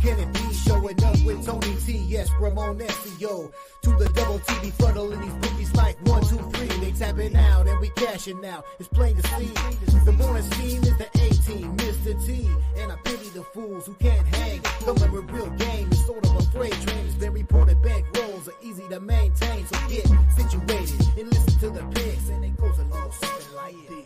can it be? Showing up with Tony T, yes, Ramon SEO. To the double T, befuddling these bookies like 1, 2, 3. They tapping out and we cashing out. It's plain to see. The morning scheme is the A-team, Mr. T. And I pity the fools who can't hang. Coming with real game is sort of a freight train. It's been reported bank rolls are easy to maintain. So get situated and listen to the picks. And it goes a little something like this.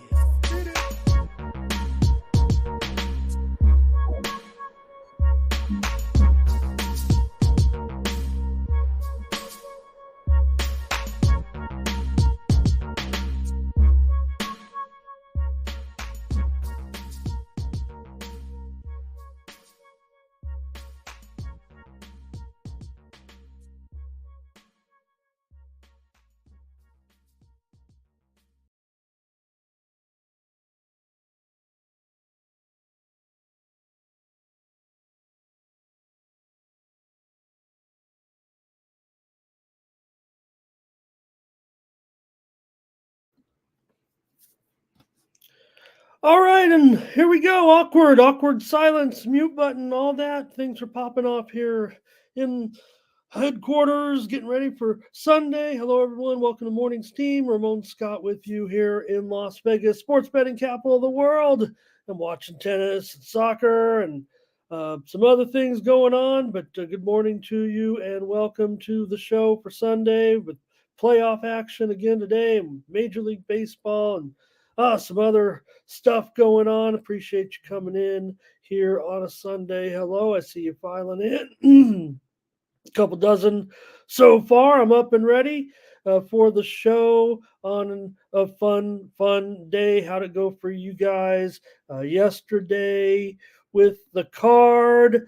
All right, and here we go. Awkward silence, mute button, all that. Things are popping off here in headquarters, getting ready for Sunday. Hello, everyone. Welcome to Morning's Team. Ramon Scott with you here in Las Vegas, sports betting capital of the world. I'm watching tennis and soccer and some other things going on, but good morning to you and welcome to the show for Sunday with playoff action again today, Major League Baseball and some other stuff going on. Appreciate you coming in here on a Sunday. Hello, I see you filing in. A couple dozen so far. I'm up and ready for the show on a fun day. How'd it go for you guys yesterday with the card?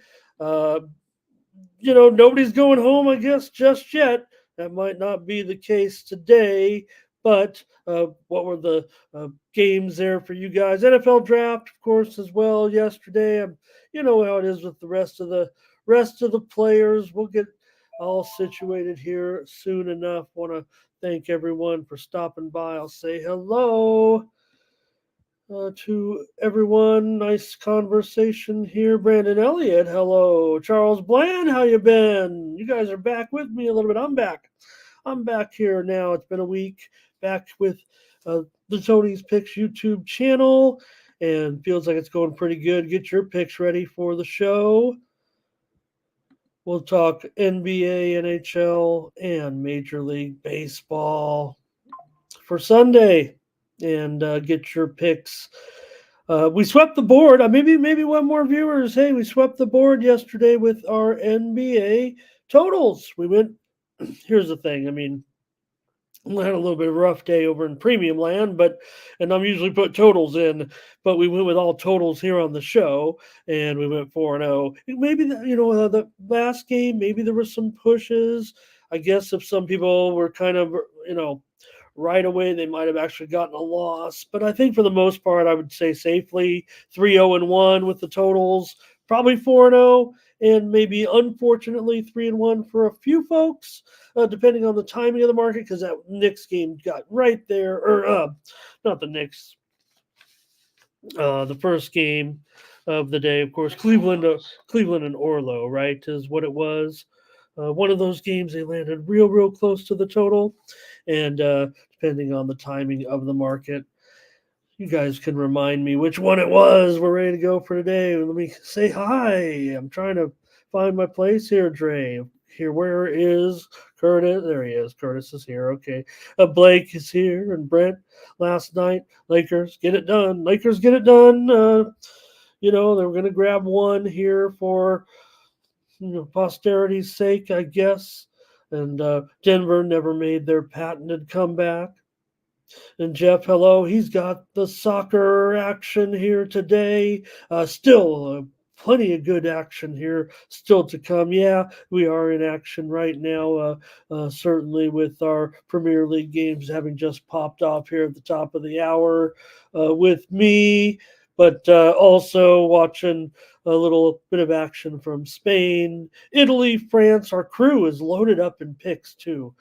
Nobody's going home, I guess, just yet. That might not be the case today. But what were the games there for you guys? NFL draft, of course, as well yesterday. You know how it is with the rest of the players. We'll get all situated here soon enough. Want to thank everyone for stopping by. I'll say hello to everyone. Nice conversation here. Brandon Elliott, hello. Charles Bland, how you been? You guys are back with me a little bit. I'm back here now. It's been a week. Back with the Tony's Picks YouTube channel, and feels like it's going pretty good. Get your picks ready for the show. We'll talk NBA, NHL, and Major League Baseball for Sunday, and get your picks. We swept the board. Maybe one more viewers. Hey, we swept the board yesterday with our NBA totals. We went. Here's the thing. I had a little bit of a rough day over in premium land, and I'm usually put totals in, but we went with all totals here on the show, and we went 4-0. Maybe the last game, maybe there were some pushes. I guess if some people were kind of right away, they might have actually gotten a loss. But I think for the most part, I would say safely 3-0-1 with the totals, probably 4-0. And maybe, unfortunately, 3-1 for a few folks, depending on the timing of the market, because that Knicks game got right there. Or not the Knicks. The first game of the day, of course, Cleveland and Orlando, right, is what it was. One of those games, they landed real close to the total. And depending on the timing of the market, you guys can remind me which one it was. We're ready to go for today. Let me say hi. I'm trying to find my place here, Dre. Here, where is Curtis? There he is. Curtis is here. Okay. Blake is here. And Brent, last night, Lakers get it done. Lakers get it done. They were going to grab one here for posterity's sake, I guess. And Denver never made their patented comeback. And Jeff, hello. He's got the soccer action here today. Still plenty of good action here still to come. Yeah, we are in action right now, certainly with our Premier League games having just popped off here at the top of the hour with me, but also watching a little bit of action from Spain, Italy, France. Our crew is loaded up in picks too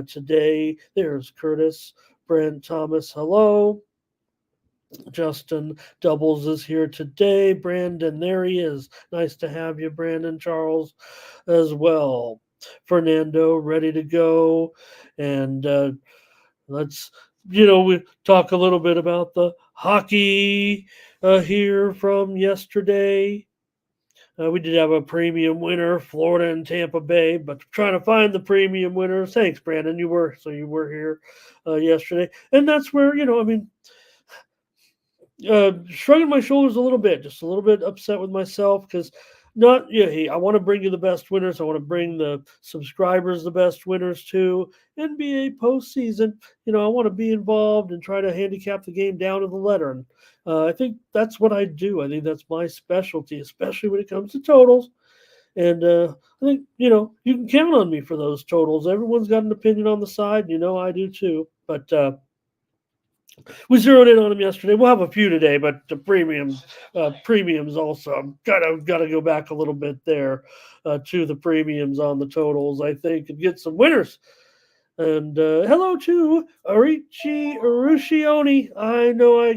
today. There's Curtis. Brent Thomas, hello. Justin Doubles is here today. Brandon, there he is. Nice to have you, Brandon. Charles as well. Fernando, ready to go. And let's, we talk a little bit about the hockey here from yesterday. We did have a premium winner, Florida and Tampa Bay, but trying to find the premium winners. Thanks, Brandon. You were here yesterday, and that's where shrugging my shoulders a little bit, just a little bit upset with myself because not yeah. Hey, I want to bring you the best winners. I want to bring the subscribers the best winners too. NBA postseason. I want to be involved and try to handicap the game down to the letter. And I think that's what I do. I think that's my specialty, especially when it comes to totals. And I think you can count on me for those totals. Everyone's got an opinion on the side. I do too. But we zeroed in on them yesterday. We'll have a few today, but the premiums also. I'm gotta go back a little bit there to the premiums on the totals. I think and get some winners. And hello to Arichi Ruscioni. I know I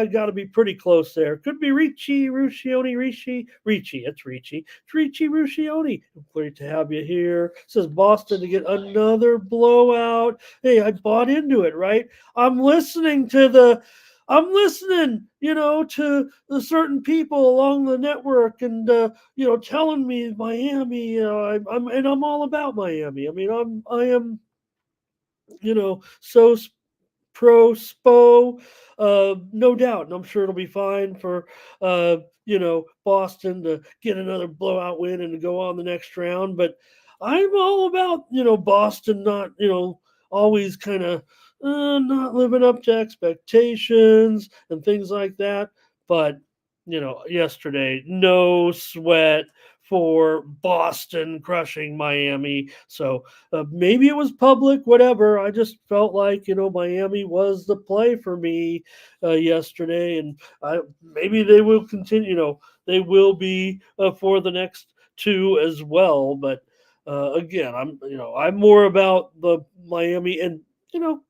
got to be pretty close there. Could be Ricci Ruscioni, Ricci. It's Ricci. It's Ricci Ruscioni. Great to have you here. Says Boston to get another blowout. Hey, I bought into it, right? I'm listening, to the certain people along the network, and telling me Miami. I'm all about Miami. I am so pro Spo, no doubt, and I'm sure it'll be fine for Boston to get another blowout win and to go on the next round. But I'm all about Boston not always kind of not living up to expectations and things like that. But yesterday, no sweat for Boston crushing Miami. So maybe it was public, whatever. I just felt like Miami was the play for me yesterday, and maybe they will continue. They will be for the next two as well. But again, I'm more about the Miami, and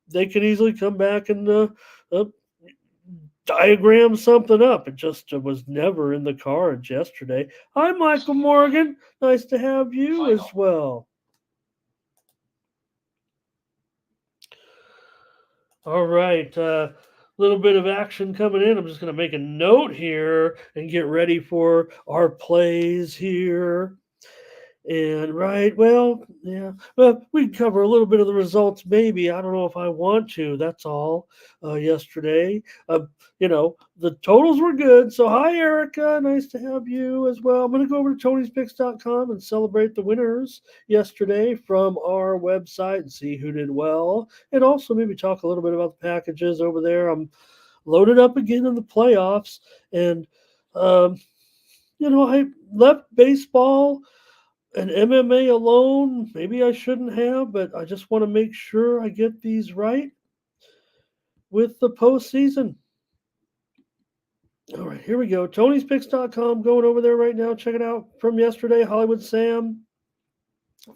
they can easily come back and uh, diagram something up. It just was never in the cards yesterday. Hi, Michael Morgan. Nice to have you as well. All right. Little bit of action coming in. I'm just going to make a note here and get ready for our plays here. And right, well, yeah, well, we can cover a little bit of the results, maybe. I don't know if I want to. That's all. Yesterday, the totals were good. So, hi, Erica. Nice to have you as well. I'm going to go over to Tony'sPicks.com and celebrate the winners yesterday from our website and see who did well, and also maybe talk a little bit about the packages over there. I'm loaded up again in the playoffs, and I left baseball and MMA alone, maybe I shouldn't have, but I just want to make sure I get these right with the postseason. All right, here we go. Tony'sPicks.com, going over there right now. Check it out from yesterday. Hollywood Sam,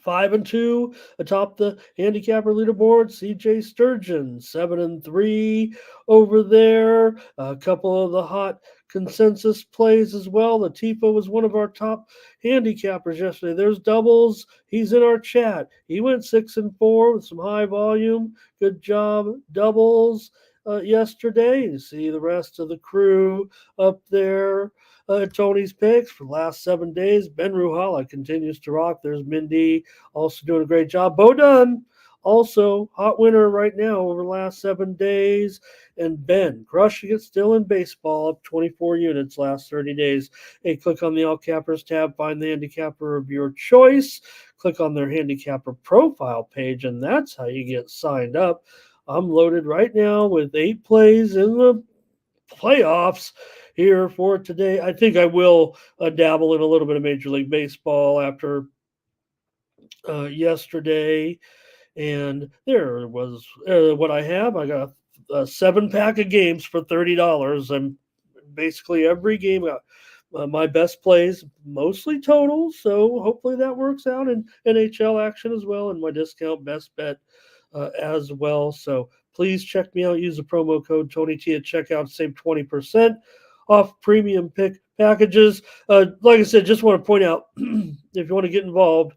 5-2 atop the handicapper leaderboard. CJ Sturgeon 7-3 over there. A couple of the hot consensus plays as well. Latifah was one of our top handicappers yesterday. There's Doubles. He's in our chat. He went 6-4 with some high volume. Good job, Doubles. Yesterday, you see the rest of the crew up there. Tony's picks for the last 7 days. Ben Ruhala continues to rock. There's Mindy also doing a great job. Bo Dunn, also hot winner right now over the last 7 days. And Ben crushing it still in baseball, up 24 units last 30 days. Hey, click on the All Cappers tab, find the handicapper of your choice. Click on their handicapper profile page, and that's how you get signed up. I'm loaded right now with 8 plays in the playoffs here for today. I think I will dabble in a little bit of Major League Baseball after yesterday. And there was what I have. I got a 7-pack of games for $30. And basically every game got my best plays, mostly totals. So hopefully that works out in NHL action as well. And my discount best bet as well. So please check me out. Use the promo code TonyT at checkout. Save 20% off premium pick packages. Like I said, just want to point out if you want to get involved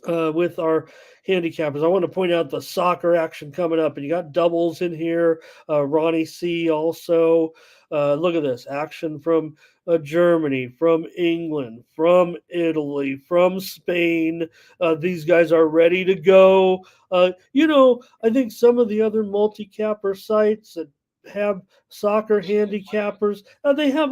with our handicappers, I want to point out the soccer action coming up, and you got doubles in here. Ronnie C. also. Look at this action from Germany, from England, from Italy, from Spain. These guys are ready to go. I think some of the other multi-capper sites that have soccer handicappers, they have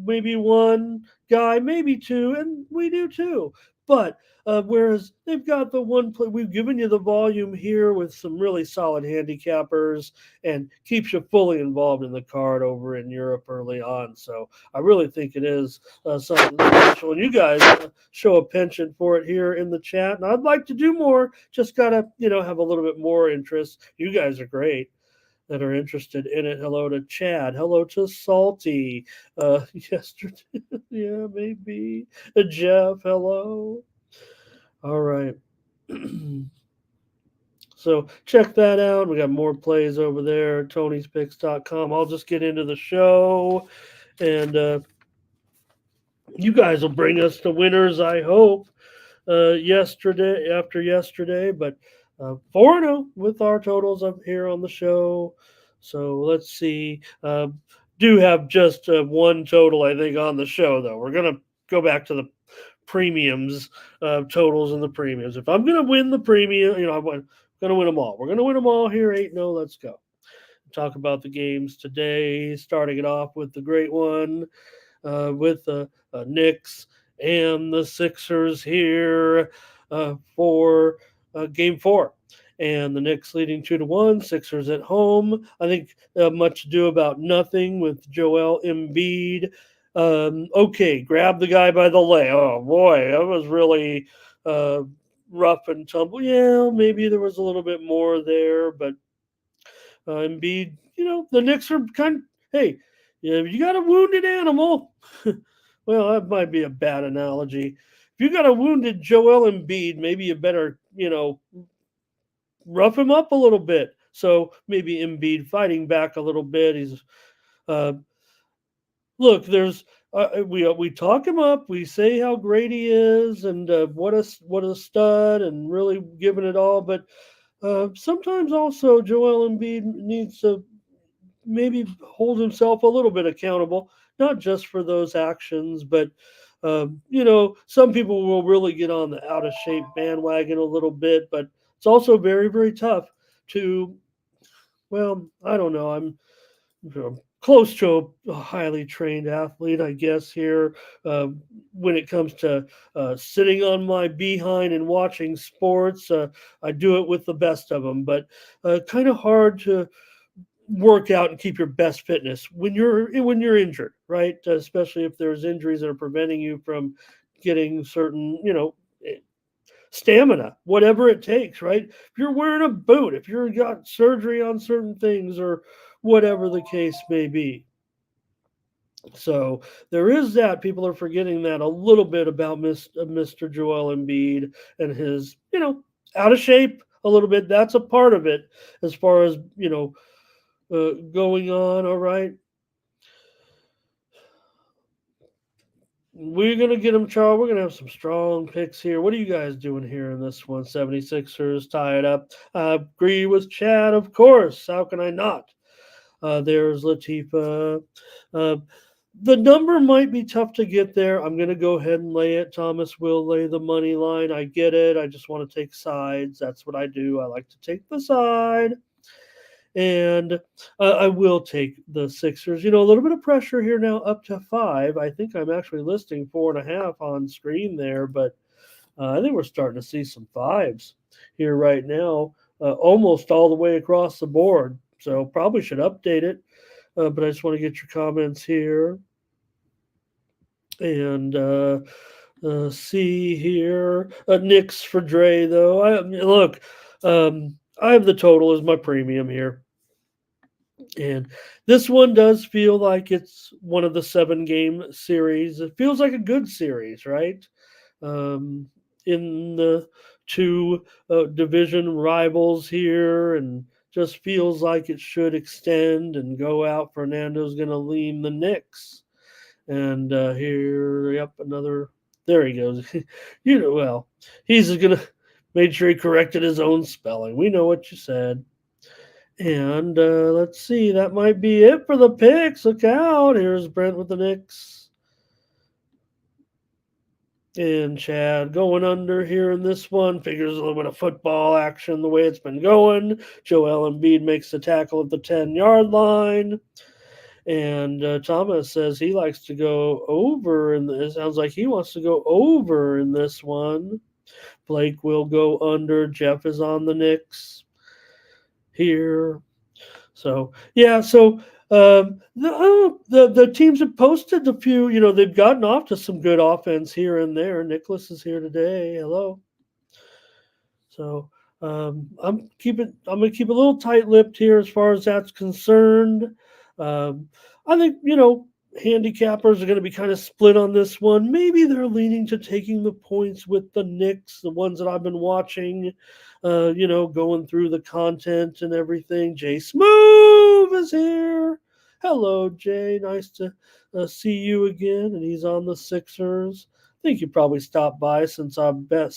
maybe one guy, maybe two, and we do too. But whereas they've got the one play, we've given you the volume here with some really solid handicappers and keeps you fully involved in the card over in Europe early on. So I really think it is something special. And you guys show a penchant for it here in the chat. And I'd like to do more, just got to, have a little bit more interest. You guys are great that are interested in it. Hello to Chad. Hello to Salty. Yesterday, yeah, maybe. Jeff, hello. All right. So check that out. We got more plays over there, Tony'sPicks.com. I'll just get into the show, and you guys will bring us the winners, I hope, after yesterday. But 4-0 with our totals up here on the show. So let's see. Do have just one total, I think, on the show, though. We're going to go back to the premiums, totals and the premiums. If I'm going to win the premium, I'm going to win them all. We're going to win them all here, 8-0. Let's go. Talk about the games today, starting it off with the great one with the Knicks and the Sixers here for Game 4. And the Knicks leading 2-1, Sixers at home. I think much ado about nothing with Joel Embiid. Okay, grab the guy by the leg. Oh, boy, that was really rough and tumble. Yeah, maybe there was a little bit more there, but Embiid, the Knicks are hey, you got a wounded animal. Well, that might be a bad analogy. If you got a wounded Joel Embiid, maybe you better, rough him up a little bit. So maybe Embiid fighting back a little bit. He's look. There's we talk him up. We say how great he is and what a stud and really giving it all. But sometimes also Joel Embiid needs to maybe hold himself a little bit accountable, not just for those actions, but some people will really get on the out of shape bandwagon a little bit, but it's also very, very tough to, I don't know. I'm close to a highly trained athlete, I guess, here when it comes to sitting on my behind and watching sports. I do it with the best of them, but kind of hard to work out and keep your best fitness when you're injured, right? Especially if there's injuries that are preventing you from getting certain, stamina, whatever it takes, right? If you're wearing a boot, if you've got surgery on certain things or whatever the case may be. So there is that. People are forgetting that a little bit about Mr. Joel Embiid and his, out of shape a little bit. That's a part of it as far as, going on. All right. We're going to get them, Charles. We're going to have some strong picks here. What are you guys doing here in this one? 76ers tie it up. Agree with Chad, of course. How can I not? There's Latifa. The number might be tough to get there. I'm going to go ahead and lay it. Thomas will lay the money line. I get it. I just want to take sides. That's what I do. I like to take the side. And I will take the Sixers. A little bit of pressure here now, up to 5. I think I'm actually listing 4.5 on screen there, but I think we're starting to see some 5s here right now, almost all the way across the board. So probably should update it, but I just want to get your comments here. And see here, Knicks for Dre, though. I have the total as my premium here. And this one does feel like it's one of the 7-game series. It feels like a good series, right? In the two division rivals here, and just feels like it should extend and go out. Fernando's going to lean the Knicks. And here, yep, another. There he goes. Well, he's going to make sure he corrected his own spelling. We know what you said. And let's see, that might be it for the picks. Look out. Here's Brent with the Knicks. And Chad going under here in this one. Figures a little bit of football action the way it's been going. Joel Embiid makes the tackle at the 10-yard line. And Thomas says he likes to go over. And it sounds like he wants to go over in this one. Blake will go under. Jeff is on the Knicks here. So, yeah, so the teams have posted a few, they've gotten off to some good offense here and there. Nicholas is here today. Hello. So I'm going to keep a little tight-lipped here as far as that's concerned. I think, handicappers are going to be kind of split on this one. Maybe they're leaning to taking the points with the Knicks, the ones that I've been watching, going through the content and everything. Jay Smoove is here. Hello, Jay. Nice to see you again. And he's on the Sixers. I think you probably stopped by since I'm back.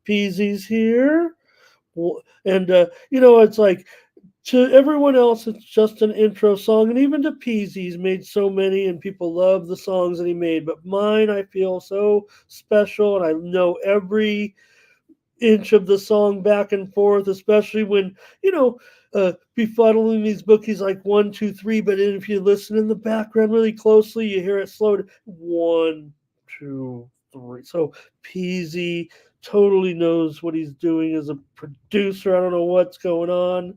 Peasy's here. And, it's like, to everyone else, it's just an intro song. And even to Peasy, he's made so many, and people love the songs that he made. But mine, I feel so special, and I know every inch of the song back and forth, especially when, befuddling these bookies like 1, 2, 3. But if you listen in the background really closely, you hear it slowed. 1, 2, 3. So Peasy totally knows what he's doing as a producer. I don't know what's going on.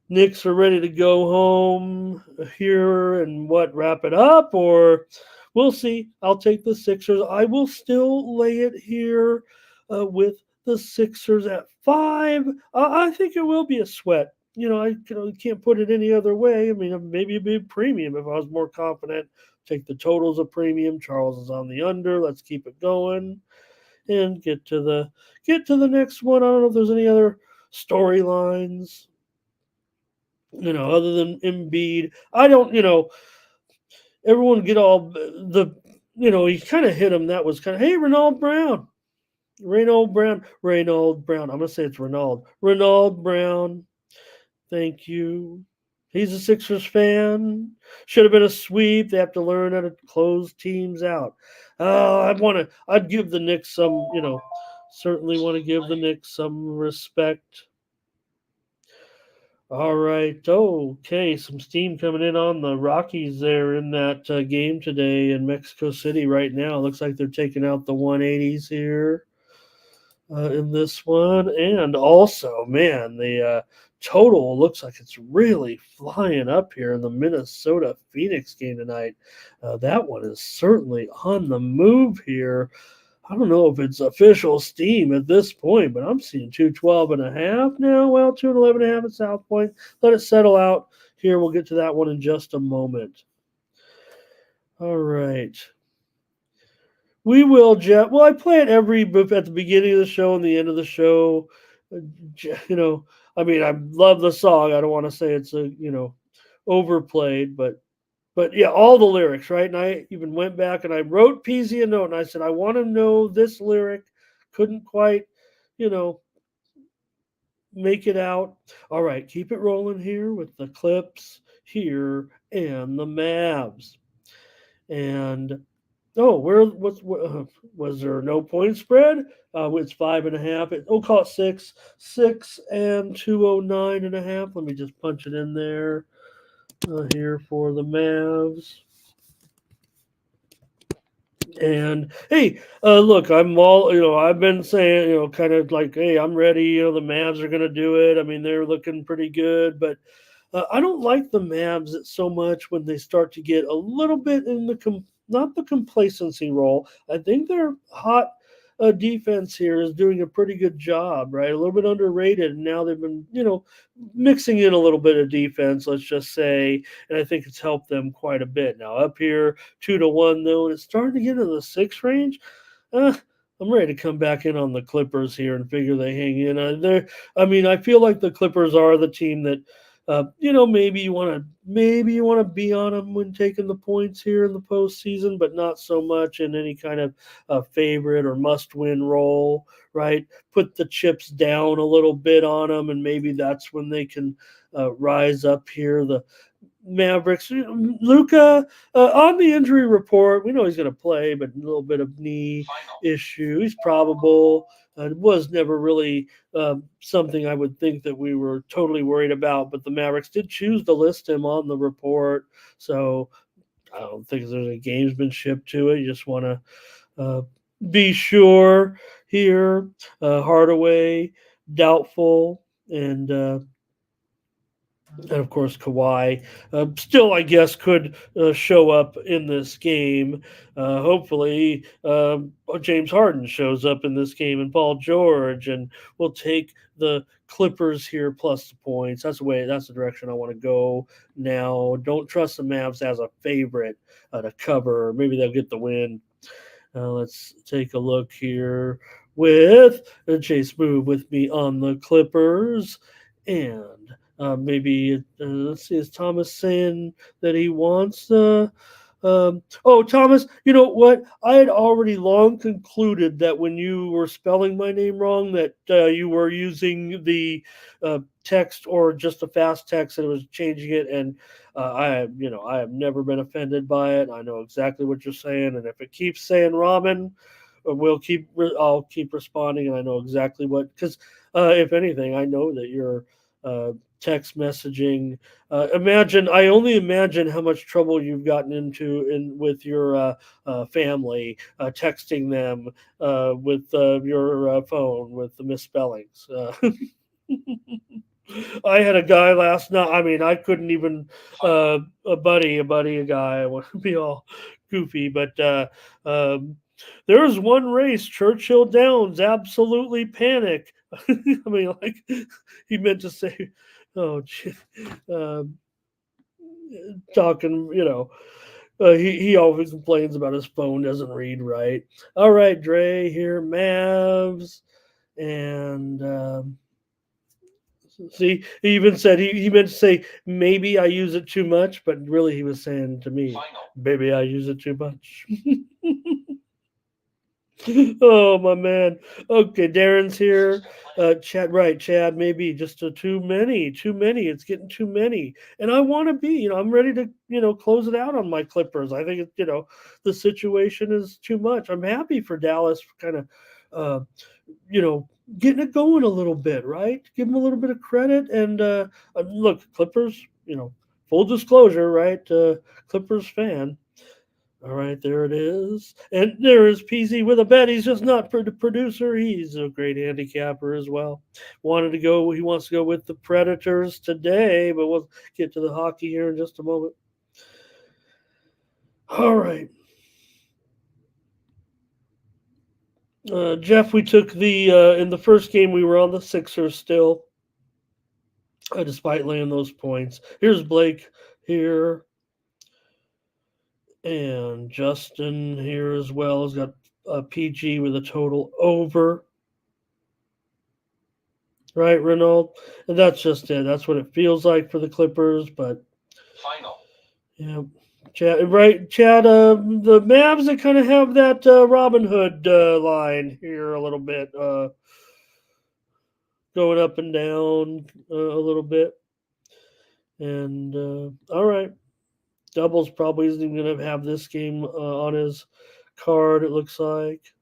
Knicks are ready to go home here and wrap it up, or we'll see. I'll take the Sixers. I will still lay it here with the Sixers at 5. I think it will be a sweat. I can't put it any other way. I mean, maybe it'd be a premium if I was more confident. Take the totals a premium. Charles is on the under. Let's keep it going and get to the next one. I don't know if there's any other storylines, other than Embiid. I don't, everyone get all he kind of hit him. That was kind of, hey, Reynold Brown. I'm going to say it's Reynold Brown. Thank you. He's a Sixers fan. Should have been a sweep. They have to learn how to close teams out. I'd give the Knicks some, certainly want to give the Knicks some respect. All right. Okay. Some steam coming in on the Rockies there in that game today in Mexico City right now. Looks like they're taking out the 180s here in this one. And also, man, the total looks like it's really flying up here in the Minnesota-Phoenix game tonight. That one is certainly on the move here. I don't know if it's official steam at this point, but I'm seeing 212.5 now. Well, 211.5 at South Point. Let it settle out here. We'll get to that one in just a moment. All right. We will, Jeff. Well, I play it at the beginning of the show and the end of the show. I love the song. I don't want to say it's overplayed, but yeah, all the lyrics, right? And I even went back and I wrote Peasy a note and I said, I want to know this lyric. Couldn't quite, make it out. All right, keep it rolling here with the Clips here and the Mavs. And was there no point spread? It's 5.5. We'll call it 6. 6 and 209.5. Let me just punch it in there. Here for the Mavs. And hey, look, I'm all, I've been saying, kind of like, hey, I'm ready. The Mavs are going to do it. I mean, they're looking pretty good, but I don't like the Mavs so much when they start to get a little bit in not the complacency role. I think their hot defense here is doing a pretty good job, right? A little bit underrated. And now they've been, mixing in a little bit of defense, let's just say. And I think it's helped them quite a bit. Now up here, 2-1 though, and it's starting to get into the 6 range. I'm ready to come back in on the Clippers here and figure they hang in. I feel like the Clippers are the team that, maybe you want to be on them when taking the points here in the postseason, but not so much in any kind of favorite or must-win role, right? Put the chips down a little bit on them, and maybe that's when they can rise up here. The Mavericks. Luca on the injury report, we know he's going to play, but a little bit of knee issue. He's probable. It was never really something I would think that we were totally worried about, but the Mavericks did choose to list him on the report, so I don't think there's any gamesmanship to it. You just want to be sure here. Hardaway, doubtful, and of course, Kawhi still, I guess, could show up in this game. Hopefully, James Harden shows up in this game and Paul George, and we'll take the Clippers here plus the points. That's the direction I want to go now. Don't trust the Mavs as a favorite to cover. Maybe they'll get the win. Let's take a look here with Chase Move with me on the Clippers. And maybe, let's see, is Thomas saying that he wants Thomas, you know what? I had already long concluded that when you were spelling my name wrong, that you were using the text or just a fast text and it was changing it. And I have never been offended by it. I know exactly what you're saying. And if it keeps saying ramen, I'll keep responding. And I know exactly because if anything, I know that you're text messaging. I only imagine how much trouble you've gotten into with your family, texting them with your phone with the misspellings. I had a guy last night. I mean, I couldn't even a guy. I want to be all goofy, but there's one race, Churchill Downs, absolutely panic. I mean, like he meant to say, oh, talking, he always complains about his phone doesn't read right. All right, Dre here, Mavs, and see, he even said he meant to say maybe I use it too much, but really he was saying to me, maybe I use it too much. Oh my man. Okay, Darren's here. Chad. Maybe just too many. It's getting too many, and I want to be. I'm ready to close it out on my Clippers. I think the situation is too much. I'm happy for Dallas, kind of, getting it going a little bit. Right, give them a little bit of credit, and look, Clippers. Full disclosure, right? Clippers fan. All right, there it is. And there is PZ with a bet. He's just not the producer. He's a great handicapper as well. He wants to go with the Predators today, but we'll get to the hockey here in just a moment. All right. Jeff, we took in the first game, we were on the Sixers still, despite laying those points. Here's Blake here. And Justin here as well has got a PG with a total over. Right, Renault? And that's just it. That's what it feels like for the Clippers, but final. Yeah. Chad, the Mavs that kind of have that Robin Hood line here a little bit, going up and down a little bit. And all right. Doubles probably isn't even going to have this game on his card, it looks like.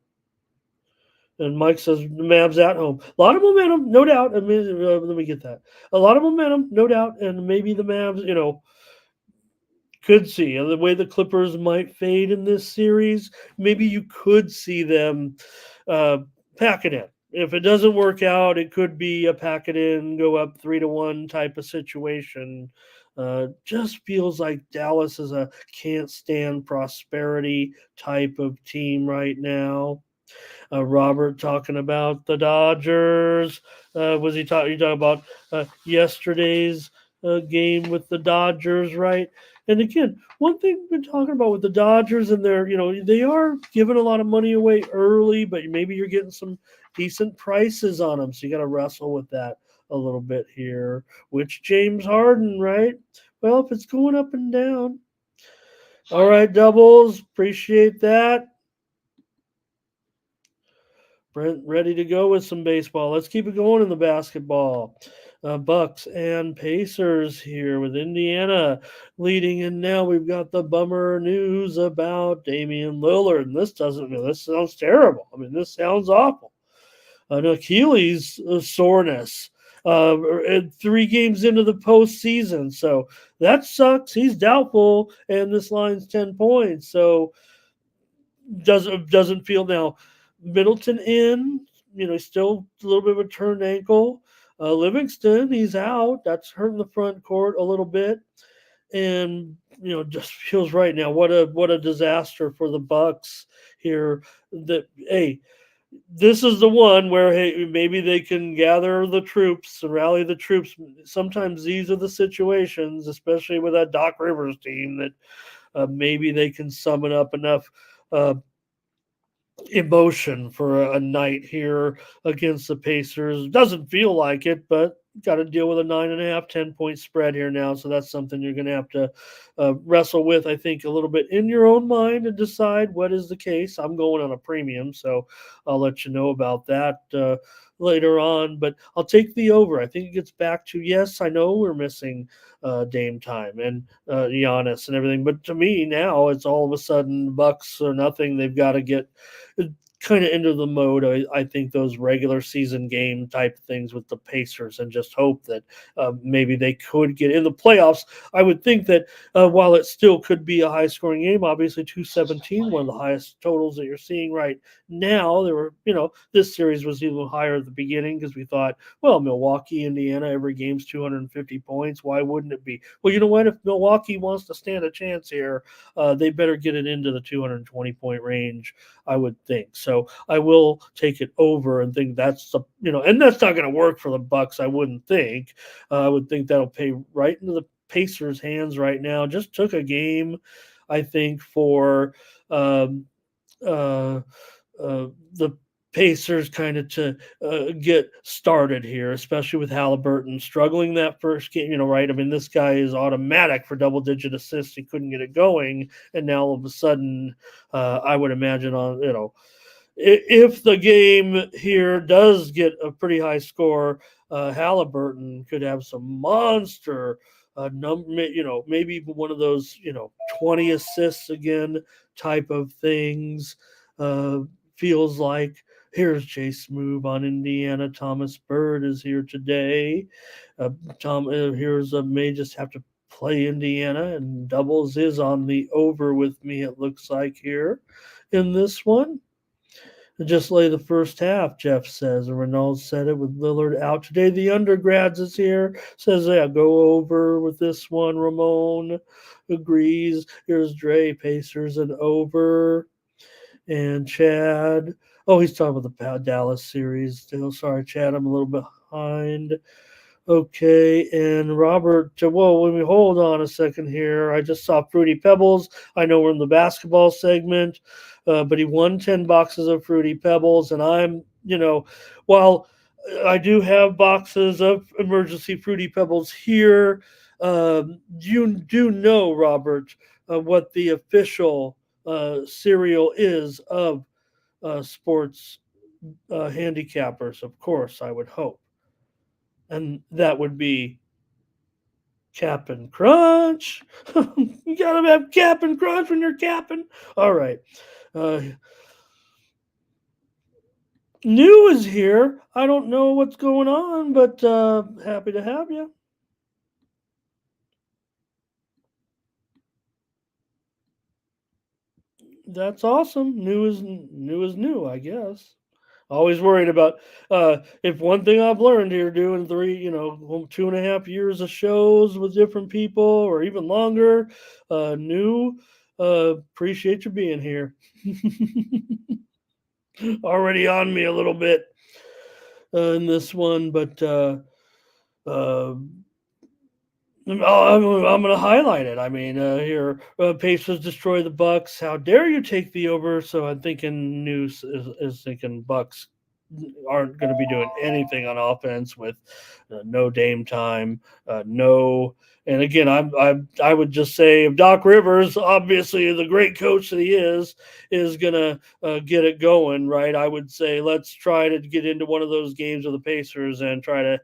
And Mike says the Mavs at home. A lot of momentum, no doubt. Let me get that. A lot of momentum, no doubt. And maybe the Mavs, could see the way the Clippers might fade in this series. Maybe you could see them pack it in. If it doesn't work out, it could be a pack it in, go up 3-1 type of situation. Just feels like Dallas is a can't stand prosperity type of team right now. Robert talking about the Dodgers. Was he talking? You talking about yesterday's game with the Dodgers, right? And again, one thing we've been talking about with the Dodgers and their, they are giving a lot of money away early, but maybe you're getting some decent prices on them. So you got to wrestle with that a little bit here. Which James Harden, right? Well, if it's going up and down. All right, doubles. Appreciate that. Brent ready to go with some baseball. Let's keep it going in the basketball. Bucks and Pacers here with Indiana leading, and now we've got the bummer news about Damian Lillard. And this sounds terrible. I mean, this sounds awful. An Achilles soreness. 3 games into the postseason, so that sucks. He's doubtful, and this line's 10 points. So doesn't feel now. Middleton in, still a little bit of a turned ankle. Livingston, he's out. That's hurting the front court a little bit, and just feels right now. What a disaster for the Bucks here. That hey, this is the one where hey, maybe they can gather the troops and rally the troops. Sometimes these are the situations, especially with that Doc Rivers team, that maybe they can summon up enough uh, emotion for a night here against the Pacers. Doesn't feel like it, but got to deal with a 9.5, 10 point spread here now. So that's something you're going to have to wrestle with, I think, a little bit in your own mind and decide what is the case. I'm going on a premium, so I'll let you know about that later on. But I'll take the over. I think it gets back to, yes, I know we're missing Dame time and Giannis and everything, but to me now it's all of a sudden Bucks or nothing. They've got to get kind of into the mode. I think those regular season game type things with the Pacers, and just hope that maybe they could get in the playoffs. I would think that while it still could be a high scoring game, obviously 217, one of the highest totals that you're seeing right now. There were, this series was even higher at the beginning because we thought, well, Milwaukee, Indiana, every game's 250 points. Why wouldn't it be? Well, you know what? If Milwaukee wants to stand a chance here, they better get it into the 220-point range, I would think. So I will take it over and think that's the, and that's not going to work for the Bucks. I wouldn't think. I would think that'll pay right into the Pacers' hands right now. Just took a game, I think, for the Pacers kind of to get started here, especially with Halliburton struggling that first game. Right? I mean, this guy is automatic for double-digit assists. He couldn't get it going, and now all of a sudden, I would imagine if the game here does get a pretty high score, Halliburton could have some monster number, maybe even one of those, 20 assists again type of things. Feels like here's Chase Move on Indiana. Thomas Bird is here today. Tom, here's may just have to play Indiana, and doubles is on the over with me, it looks like, here in this one. Just lay the first half, Jeff says. And Renault said it with Lillard out today. The undergrads is here. Says, yeah, go over with this one. Ramon agrees. Here's Dre, Pacers, and over. And Chad. Oh, he's talking about the Dallas series still. Sorry, Chad, I'm a little behind. Okay, and Robert, whoa, let me hold on a second here. I just saw Fruity Pebbles. I know we're in the basketball segment, but he won 10 boxes of Fruity Pebbles. And I'm, while I do have boxes of emergency Fruity Pebbles here, you do know, Robert, what the official cereal is of sports handicappers, of course, I would hope. And that would be Cap'n Crunch. You gotta have Cap'n Crunch when you're capping. All right. New is here. I don't know what's going on, but happy to have you. That's awesome. New is new, I guess. Always worried about if one thing I've learned here doing 2.5 years of shows with different people or even longer. New, appreciate you being here. Already on me a little bit in this one, but I'm going to highlight it. I mean, here Pacers destroy the Bucks. How dare you take the over? So I'm thinking News is thinking Bucks aren't going to be doing anything on offense with no Dame time, no. And again, I would just say if Doc Rivers, obviously the great coach that he is going to get it going, right? I would say let's try to get into one of those games with the Pacers and try to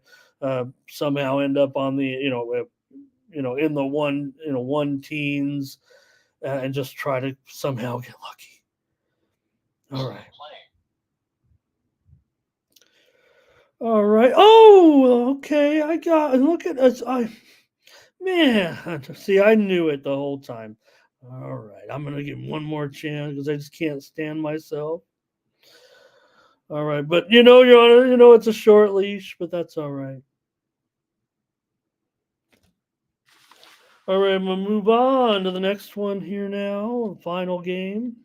somehow end up on the in the one teens and just try to somehow get lucky. All right. All right. Oh, okay. I got. Look at us. Man. See, I knew it the whole time. All right. I'm gonna give him one more chance because I just can't stand myself. All right, but Your Honor, it's a short leash, but that's all right. All right, I'm gonna move on to the next one here now. Final game.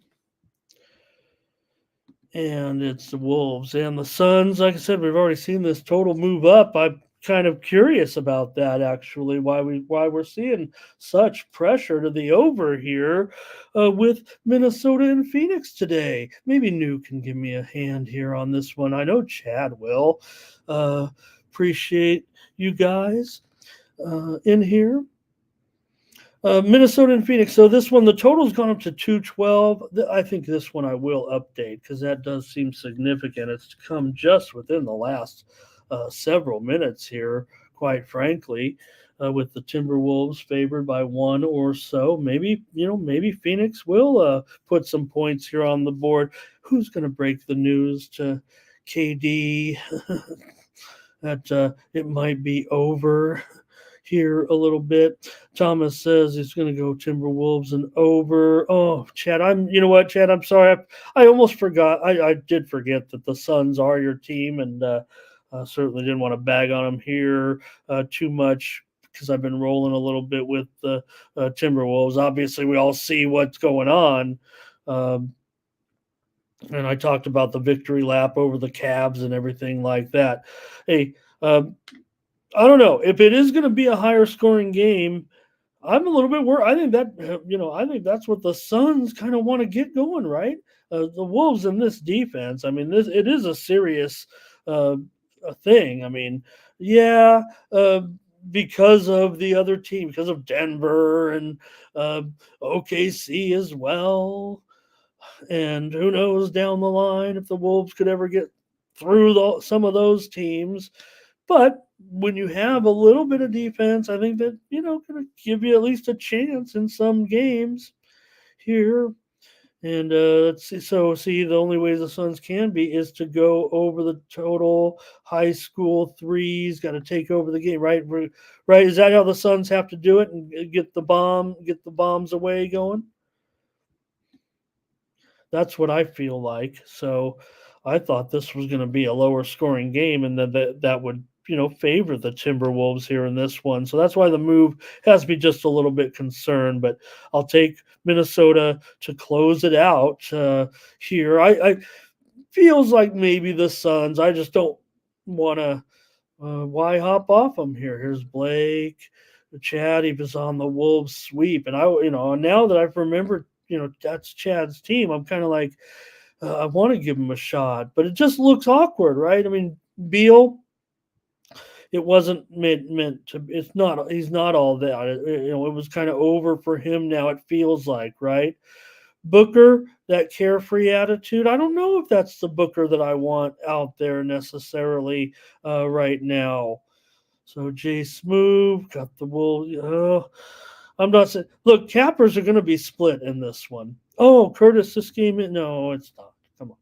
And it's the Wolves and the Suns. Like I said, we've already seen this total move up. I'm kind of curious about that actually. Why we're seeing such pressure to the over here with Minnesota and Phoenix today. Maybe New can give me a hand here on this one. I know Chad will. Appreciate you guys in here. Minnesota and Phoenix. So this one, the total's gone up to 212. I think this one I will update because that does seem significant. It's come just within the last several minutes here, quite frankly, with the Timberwolves favored by one or so. Maybe Phoenix will put some points here on the board. Who's going to break the news to KD that it might be over here a little bit? Thomas says he's going to go Timberwolves and over. Oh, Chad, you know what, Chad? I'm sorry. I almost forgot. I did forget that the Suns are your team, and certainly didn't want to bag on them here too much because I've been rolling a little bit with the Timberwolves. Obviously, we all see what's going on. And I talked about the victory lap over the Cavs and everything like that. Hey, I don't know if it is going to be a higher scoring game. I'm a little bit worried. I think I think that's what the Suns kind of want to get going, right? The Wolves in this defense. I mean, it is a serious a thing. I mean, yeah, because of the other team, because of Denver and OKC as well, and who knows down the line if the Wolves could ever get through some of those teams. But when you have a little bit of defense, I think that, going to give you at least a chance in some games here. And let's see. So, the only ways the Suns can be is to go over the total high school threes, got to take over the game, right? Right? Is that how the Suns have to do it and get the bombs away going? That's what I feel like. So I thought this was going to be a lower scoring game, and that would favor the Timberwolves here in this one. So that's why the move has me just a little bit concerned. But I'll take Minnesota to close it out here. I feels like maybe the Suns. I just don't want to. Why hop off them here? Here's Blake. Chad, he was on the Wolves sweep, and now that I've remembered, that's Chad's team. I'm kind of like, I want to give him a shot, but it just looks awkward, right? I mean, Beal, it wasn't meant to. It's not. He's not all that. It was kind of over for him now. It feels like, right? Booker, that carefree attitude. I don't know if that's the Booker that I want out there necessarily right now. So Jay Smoove got the Wolves. I'm not saying. Look, cappers are going to be split in this one. Oh, Curtis, this game. No, it's not. Come on.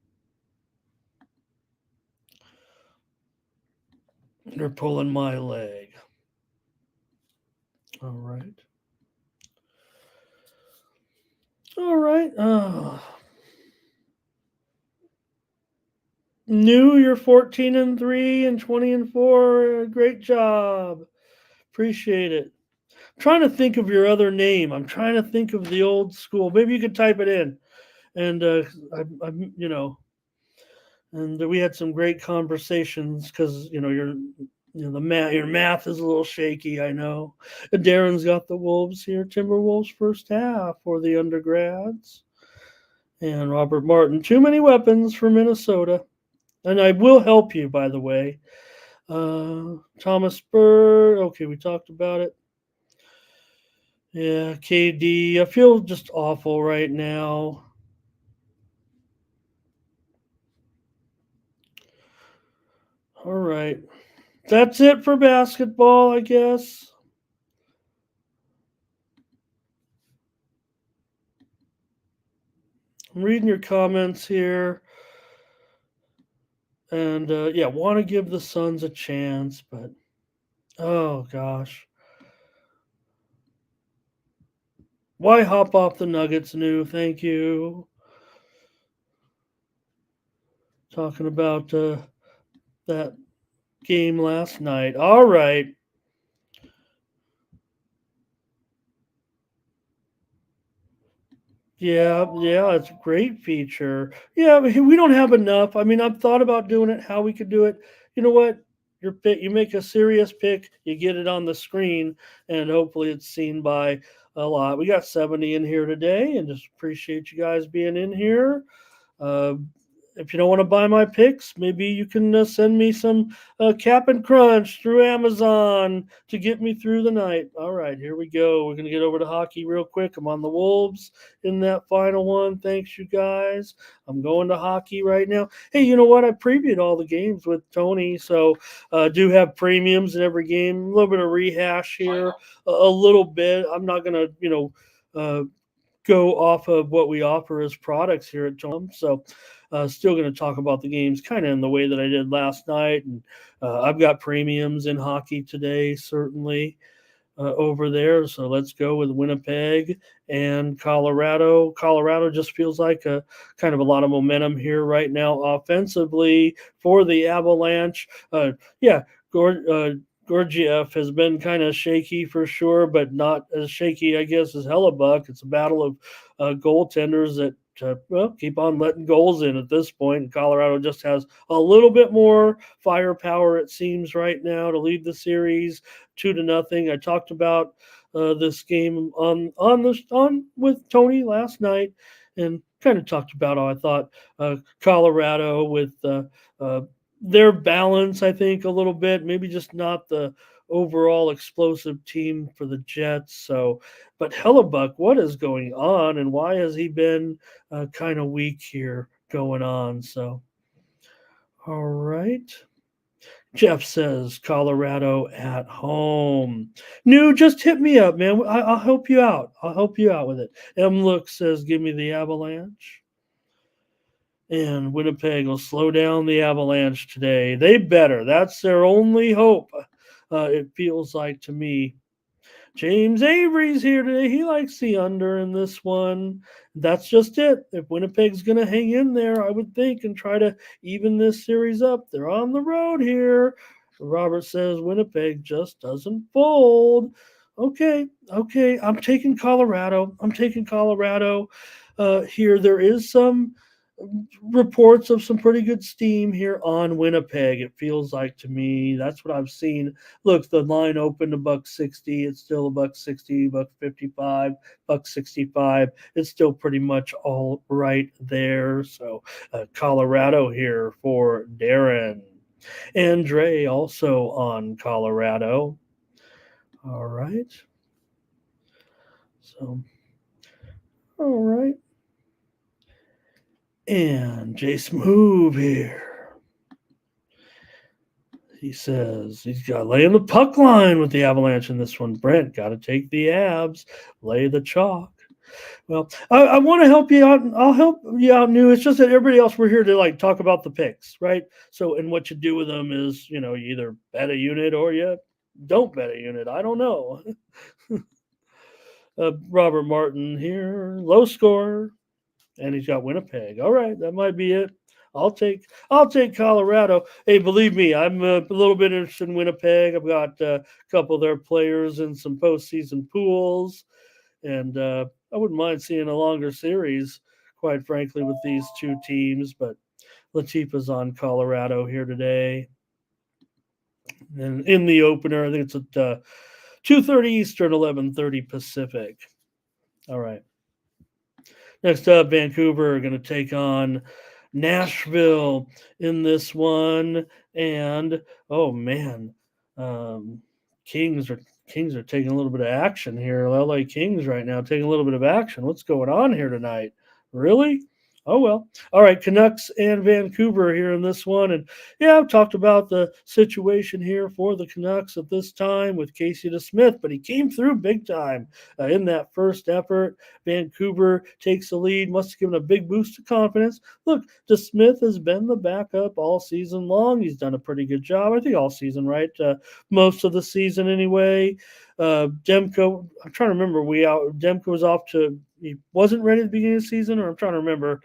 They're pulling my leg. All right. All right. New, you're 14-3 and 20-4. Great job. Appreciate it. I'm trying to think of your other name. I'm trying to think of the old school. Maybe you could type it in. And and we had some great conversations because you're Your math is a little shaky, I know. Darren's got the Wolves here. Timberwolves first half for the undergrads. And Robert Martin, too many weapons for Minnesota. And I will help you, by the way. Thomas Burr. Okay, we talked about it. Yeah, KD. I feel just awful right now. All right. That's it for basketball, I guess. I'm reading your comments here. And yeah, want to give the Suns a chance, but oh gosh. Why hop off the Nuggets new? Thank you. Talking about that game last night. All right. Yeah, it's a great feature. Yeah, but we don't have enough. I mean, I've thought about doing it, how we could do it. You know what? Your pick, you make a serious pick, you get it on the screen, and hopefully it's seen by a lot. We got 70 in here today, and just appreciate you guys being in here. Uh, if you don't want to buy my picks, maybe you can send me some Cap and Crunch through Amazon to get me through the night. All right, here we go. We're going to get over to hockey real quick. I'm on the Wolves in that final one. Thanks, you guys. I'm going to hockey right now. Hey, you know what? I previewed all the games with Tony, so do have premiums in every game. A little bit of rehash here, a little bit. I'm not going to, go off of what we offer as products here at Tom. So, still going to talk about the games kind of in the way that I did last night. And I've got premiums in hockey today, certainly over there. So let's go with Winnipeg and Colorado. Colorado just feels like a kind of a lot of momentum here right now offensively for the Avalanche. Yeah, Gorgiev has been kind of shaky for sure, but not as shaky, I guess, as Hellebuck. It's a battle of goaltenders that keep on letting goals in at this point. And Colorado just has a little bit more firepower, it seems, right now to lead the series 2-0. I talked about this game on with Tony last night, and kind of talked about how I thought Colorado with their balance, I think, a little bit, maybe just not the overall explosive team for the Jets. So, but Hellebuck, what is going on, and why has he been kind of weak here going on? So, all right. Jeff says Colorado at home. New, just hit me up, man. I'll help you out. I'll help you out with it. M. Look says, give me the Avalanche. And Winnipeg will slow down the Avalanche today. They better. That's their only hope. It feels like to me. James Avery's here today. He likes the under in this one. That's just it. If Winnipeg's going to hang in there, I would think, and try to even this series up, they're on the road here. Robert says Winnipeg just doesn't fold. Okay. I'm taking Colorado. Here. There is some reports of some pretty good steam here on Winnipeg. It feels like to me that's what I've seen. Look, the line opened a $1.60. It's still a $1.60, $1.55, $1.65. It's still pretty much all right there. So Colorado here for Darren. Andre also on Colorado. All right. So, all right. And Jace Move here. He says he's got to lay in the puck line with the Avalanche in this one. Brent, got to take the Abs, lay the chalk. Well, I want to help you out. I'll help you out, New. It's just that everybody else, we're here to like talk about the picks, right? So, and what you do with them is, you either bet a unit or you don't bet a unit. I don't know. Robert Martin here, low score. And he's got Winnipeg. All right, that might be it. I'll take Colorado. Hey, believe me, I'm a little bit interested in Winnipeg. I've got a couple of their players in some postseason pools, and I wouldn't mind seeing a longer series, quite frankly, with these two teams. But Latifa's on Colorado here today. And in the opener, I think it's at 2:30 Eastern, 11:30 Pacific. All right. Next up, Vancouver are going to take on Nashville in this one, and oh man, um, Kings are Kings are taking a little bit of action here. LA Kings right now taking a little bit of action. What's going on here tonight? Really? Oh well. All right, Canucks and Vancouver here in this one, and yeah, I've talked about the situation here for the Canucks at this time with Casey DeSmith, but he came through big time in that first effort. Vancouver takes the lead, must have given a big boost of confidence. Look, DeSmith has been the backup all season long. He's done a pretty good job, I think, all season, right? Most of the season anyway. Demko, I'm trying to remember. Demko was off to. He wasn't ready at the beginning of the season, or I'm trying to remember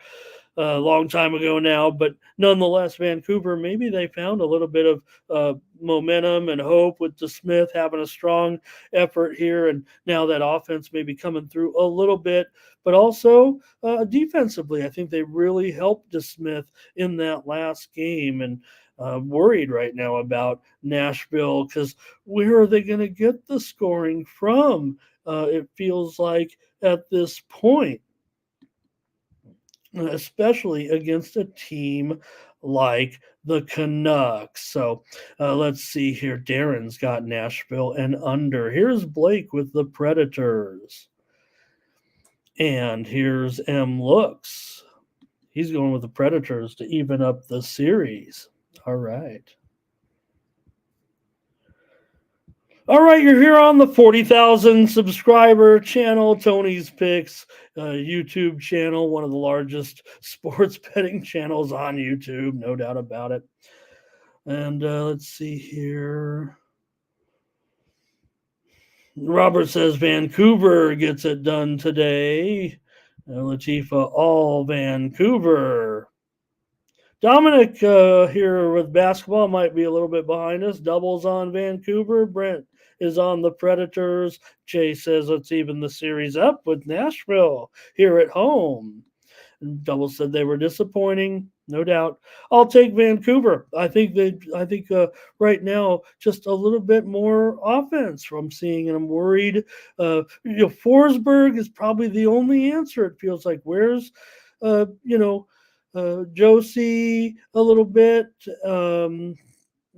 a long time ago now, but nonetheless, Vancouver, maybe they found a little bit of momentum and hope with DeSmith having a strong effort here. And now that offense may be coming through a little bit, but also defensively, I think they really helped DeSmith in that last game. And worried right now about Nashville because where are they going to get the scoring from? It feels like at this point, especially against a team like the Canucks. So let's see here. Darren's got Nashville and under. Here's Blake with the Predators. And here's M. Looks. He's going with the Predators to even up the series. All right. All right, you're here on the 40,000 subscriber channel, Tony's Picks YouTube channel, one of the largest sports betting channels on YouTube, no doubt about it. And let's see here. Robert says Vancouver gets it done today. Latifa, all Vancouver. Dominic here with basketball might be a little bit behind us. Doubles on Vancouver. Brent is on the Predators. Jay says let's even the series up with Nashville here at home. And Double said they were disappointing, no doubt. I'll take Vancouver. I think right now just a little bit more offense from seeing, and I'm worried. Forsberg is probably the only answer. It feels like where's Josie a little bit.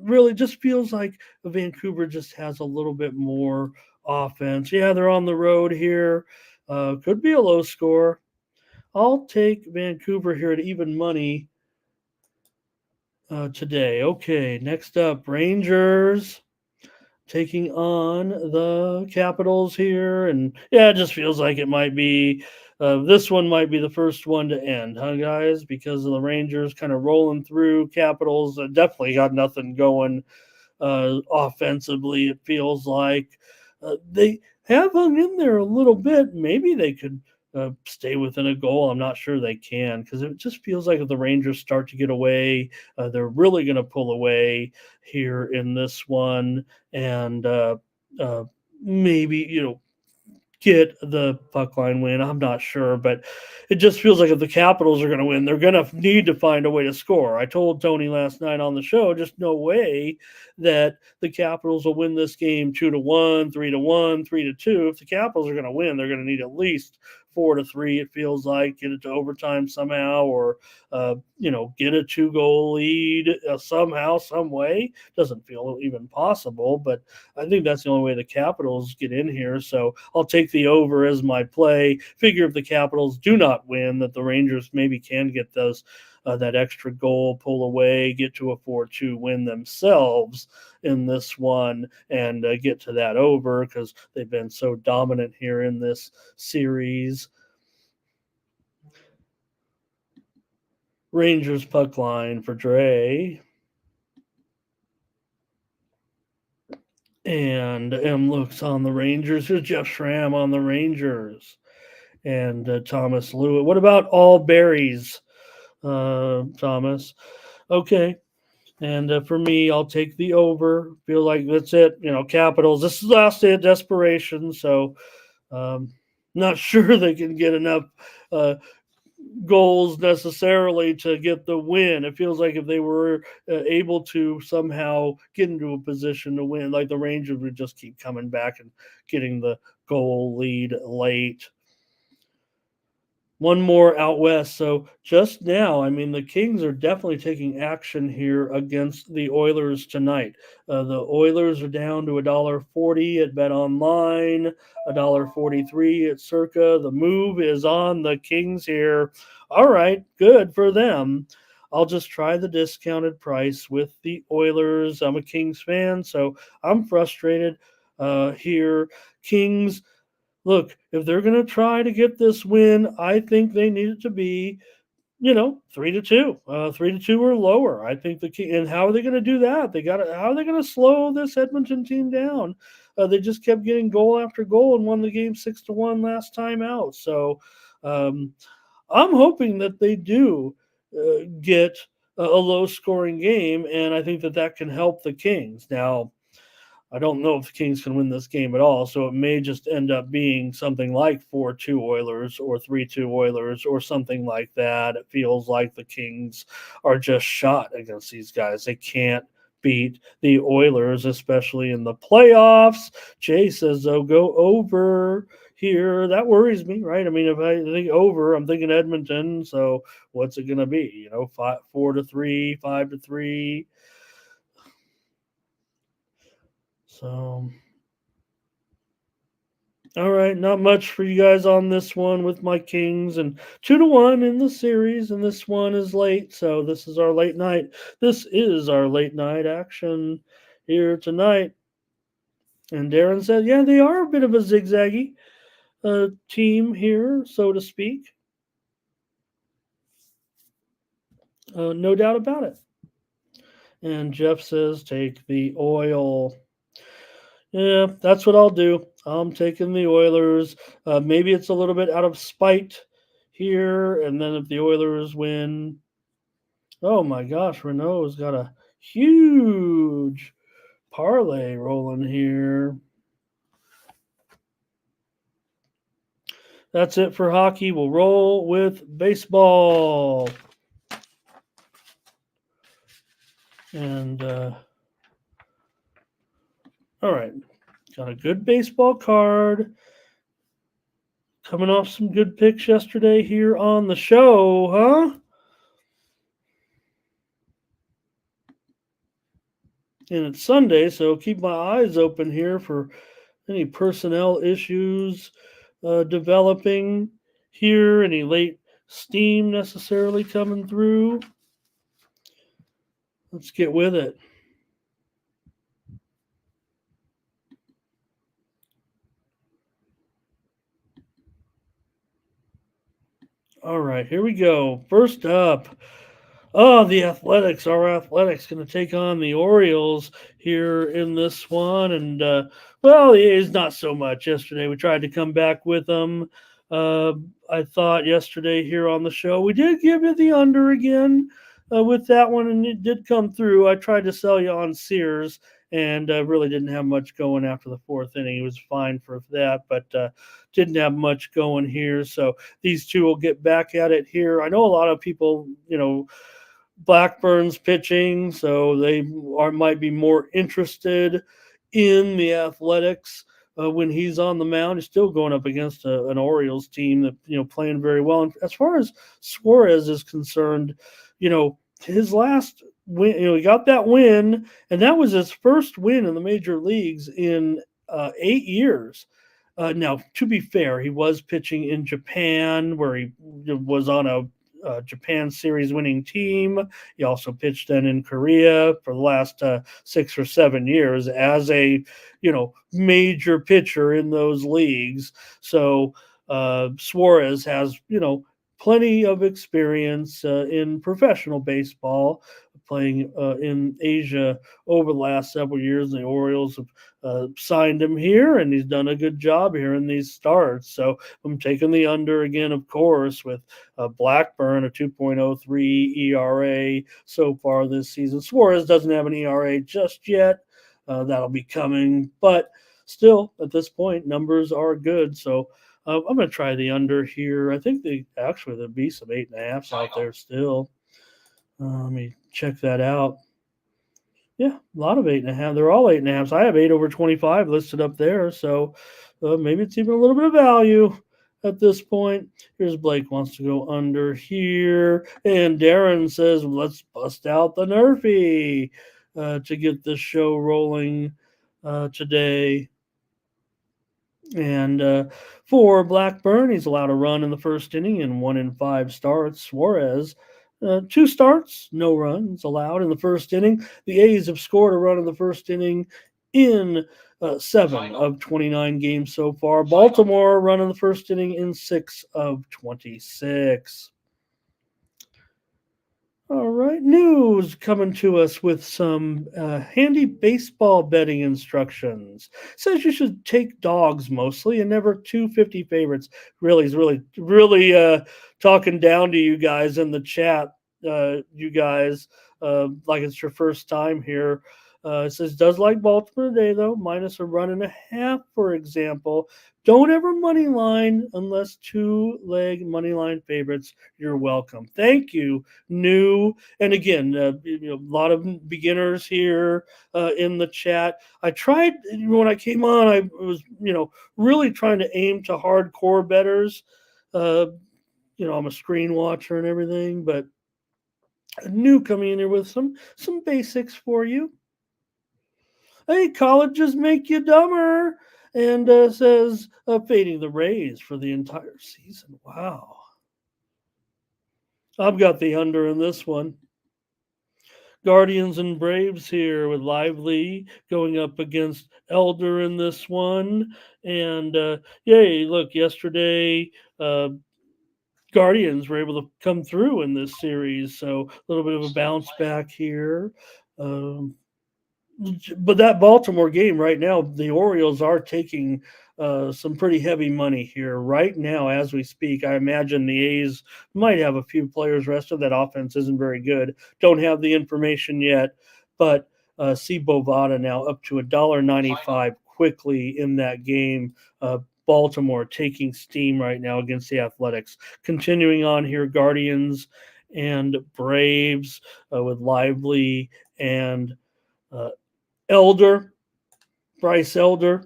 Really just feels like Vancouver just has a little bit more offense. Yeah, they're on the road here. Could be a low score. I'll take Vancouver here at even money today. Okay, next up, Rangers taking on the Capitals here. And yeah, it just feels like it might be this one might be the first one to end, huh, guys? Because of the Rangers kind of rolling through. Capitals definitely got nothing going offensively, it feels like. They have hung in there a little bit. Maybe they could stay within a goal. I'm not sure they can because it just feels like if the Rangers start to get away, they're really going to pull away here in this one and maybe, get the puck line win. I'm not sure, but it just feels like if the Capitals are going to win, they're going to need to find a way to score. I told Tony last night on the show, just no way that the Capitals will win this game 2-1, 3-1, 3-2. If the Capitals are going to win, they're going to need at least 4-3. It feels like get it to overtime somehow, or get a 2-goal lead somehow, some way. Doesn't feel even possible, but I think that's the only way the Capitals get in here. So I'll take the over as my play. Figure if the Capitals do not win, that the Rangers maybe can get those that extra goal, pull away, get to a 4-2 win themselves in this one, and get to that over because they've been so dominant here in this series. Rangers puck line for Dre. And M looks on the Rangers. Here's Jeff Schramm on the Rangers. And Thomas Lewitt. What about all berries, Thomas? Okay. And for me, I'll take the over. Feel like that's it. Capitals. This is last day of desperation. So not sure they can get enough goals necessarily to get the win. It feels like if they were able to somehow get into a position to win, like the Rangers would just keep coming back and getting the goal lead late. One more out west. So just now, I mean, the Kings are definitely taking action here against the Oilers tonight. The Oilers are down to $1.40 at Bet Online, $1.43 at Circa. The move is on the Kings here. All right, good for them. I'll just try the discounted price with the Oilers. I'm a Kings fan, so I'm frustrated here. Kings, look, if they're going to try to get this win, I think they need it to be, 3-2, 3-2 or lower. I think the key, and how are they going to do that? How are they going to slow this Edmonton team down? They just kept getting goal after goal and won the game 6-1 last time out. So, I'm hoping that they do get a low scoring game, and I think that that can help the Kings. Now, I don't know if the Kings can win this game at all, so it may just end up being something like 4-2 Oilers or 3-2 Oilers or something like that. It feels like the Kings are just shot against these guys. They can't beat the Oilers, especially in the playoffs. Jay says they'll go over here. That worries me, right? I mean, if I think over, I'm thinking Edmonton. So what's it going to be? 4-3, 5-3. So, all right, not much for you guys on this one with my Kings, and 2-1 in the series, and this one is late, so this is our late night. This is our late night action here tonight. And Darren said, yeah, they are a bit of a zigzaggy team here, so to speak. No doubt about it. And Jeff says, take the oil. Yeah, that's what I'll do. I'm taking the Oilers. Maybe it's a little bit out of spite here, and then if the Oilers win, oh my gosh, Renault's got a huge parlay rolling here. That's it for hockey. We'll roll with baseball. And all right, got a good baseball card. Coming off some good picks yesterday here on the show, huh? And it's Sunday, so keep my eyes open here for any personnel issues developing here, any late steam necessarily coming through. Let's get with it. All right, here we go. First up, the Athletics. Our Athletics going to take on the Orioles here in this one. And, well, the A's not so much yesterday. We tried to come back with them. I thought yesterday here on the show, we did give you the under again with that one, and it did come through. I tried to sell you on Sears and really didn't have much going after the fourth inning. He was fine for that, but didn't have much going here. So these two will get back at it here. I know a lot of people, Blackburn's pitching, so they might be more interested in the Athletics when he's on the mound. He's still going up against an Orioles team that playing very well. And as far as Suarez is concerned, his last win, he got that win, and that was his first win in the major leagues in 8 years. Now, to be fair, he was pitching in Japan, where he was on a Japan series winning team. He also pitched then in Korea for the last 6 or 7 years as a major pitcher in those leagues. So Suarez has plenty of experience in professional baseball, playing in Asia over the last several years. The Orioles have signed him here, and he's done a good job here in these starts. So I'm taking the under again, of course, with Blackburn, a 2.03 ERA so far this season. Suarez doesn't have an ERA just yet. That'll be coming, but still, at this point, numbers are good. So I'm going to try the under here. I think there'll be some 8.5s out there still. Let me check that out. Yeah, a lot of 8.5. They're all 8.5s. I have 8/25 listed up there, so maybe it's even a little bit of value at this point. Here's Blake wants to go under here, and Darren says, "Let's bust out the Nerfy to get this show rolling today." And for Blackburn, he's allowed a run in the first inning in 1 in 5 starts. Suarez, 2 starts, no runs allowed in the first inning. The A's have scored a run in the first inning in 7 of 29 games so far. Baltimore, a run in the first inning in 6 of 26. All right, news coming to us with some handy baseball betting instructions. Says you should take dogs mostly and never 250 favorites. He's really talking down to you guys in the chat. You guys, like it's your first time here. It says does like Baltimore today though, minus a run and a half, for example. Don't ever money line unless 2-leg money line favorites. You're welcome. Thank you. New and again, a lot of beginners here in the chat. I tried when I came on. I was really trying to aim to hardcore bettors. I'm a screen watcher and everything, but new coming in here with some basics for you. Hey, colleges make you dumber. And says fading the Rays for the entire season. Wow. I've got the under in this one. Guardians and Braves here with Lively going up against Elder in this one. And yay, look, yesterday Guardians were able to come through in this series. So a little bit of a bounce back here. But that Baltimore game right now, the Orioles are taking some pretty heavy money here right now as we speak. I imagine the A's might have a few players rested. That offense isn't very good. Don't have the information yet, but see Bovada now up to $1.95 quickly in that game. Baltimore taking steam right now against the Athletics. Continuing on here, Guardians and Braves with Lively and Bryce Elder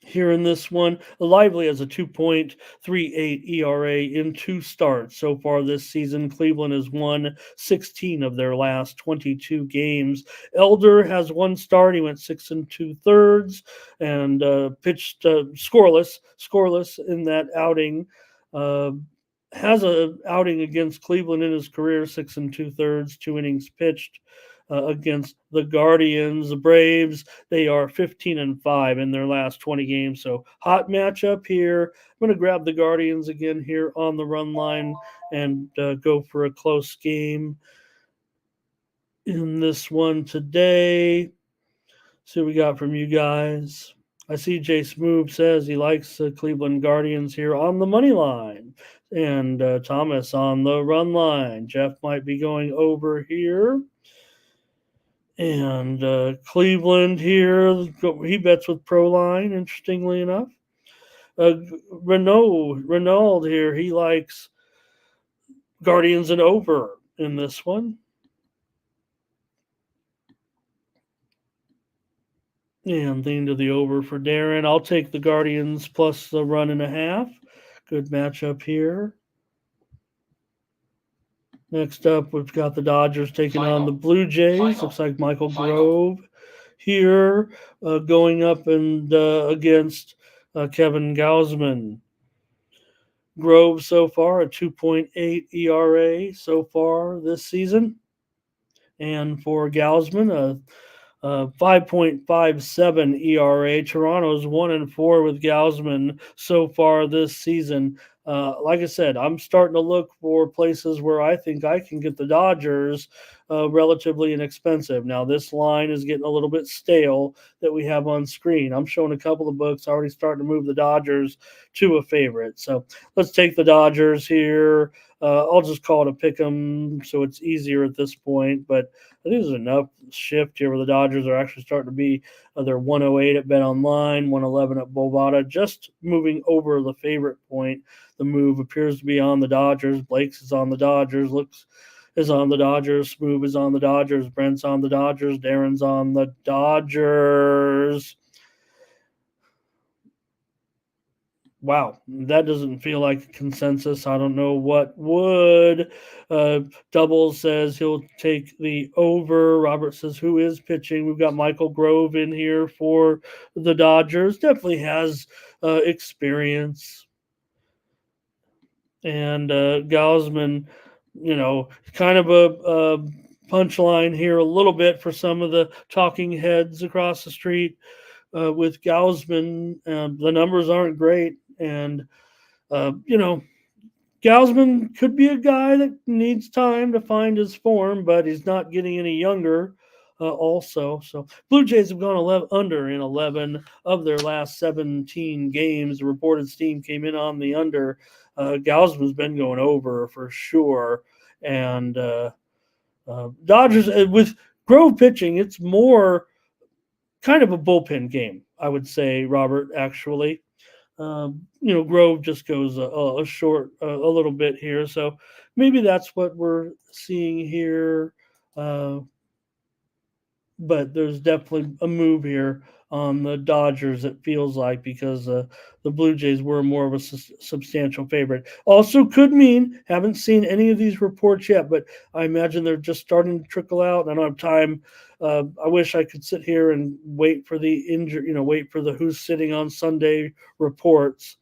here in this one. Lively has a 2.38 ERA in 2 starts so far this season. Cleveland has won 16 of their last 22 games. Elder has 1 start. He went 6 2/3 and pitched scoreless in that outing. Has an outing against Cleveland in his career, 6 2/3, 2 innings pitched. Against the Guardians. The Braves, they are 15-5 in their last 20 games. So hot matchup here. I'm going to grab the Guardians again here on the run line and go for a close game in this one today. See what we got from you guys. I see Jay Smoove says he likes the Cleveland Guardians here on the money line. And Thomas on the run line. Jeff might be going over here. And Cleveland here, he bets with Proline, interestingly enough. Renaud here, he likes Guardians and over in this one. And lean to the over for Darren. I'll take the Guardians plus the 1.5. Good matchup here. Next up, we've got the Dodgers taking on the Blue Jays. Looks like Michael Grove here going up and against Kevin Gausman. Grove so far a 2.8 ERA so far this season. And for Gausman, a 5.57 ERA. Toronto's 1-4 with Gausman so far this season. Like I said, I'm starting to look for places where I think I can get the Dodgers relatively inexpensive. Now, this line is getting a little bit stale that we have on screen. I'm showing a couple of books already starting to move the Dodgers to a favorite. So let's take the Dodgers here I'll just call it a pick 'em so it's easier at this point. But I think there's enough shift here where the Dodgers are actually starting to be they're 108 at Bet Online, 111 at Bovada, just moving over the favorite point. The move appears to be on the Dodgers. Blake's is on the Dodgers. Looks is on the Dodgers. Smooth is on the Dodgers. Brent's on the Dodgers. Darren's on the Dodgers. Wow, that doesn't feel like a consensus. I don't know what would. Doubles says he'll take the over. Robert says who is pitching. We've got Michael Grove in here for the Dodgers. Definitely has experience. And Gausman, kind of a punchline here a little bit for some of the talking heads across the street with Gausman. The numbers aren't great. And, Gausman could be a guy that needs time to find his form, but he's not getting any younger. Also, so Blue Jays have gone 11 under in 11 of their last 17 games. The reported steam came in on the under. Gausman's been going over for sure, and Dodgers with Grove pitching, it's more kind of a bullpen game, I would say, Robert. Actually, Grove just goes a short, a little bit here. So maybe that's what we're seeing here. But there's definitely a move here on the Dodgers, it feels like, because the Blue Jays were more of a substantial favorite. Also could mean, haven't seen any of these reports yet, but I imagine they're just starting to trickle out. I don't have time. I wish I could sit here and wait for the injury, wait for the who's sitting on Sunday reports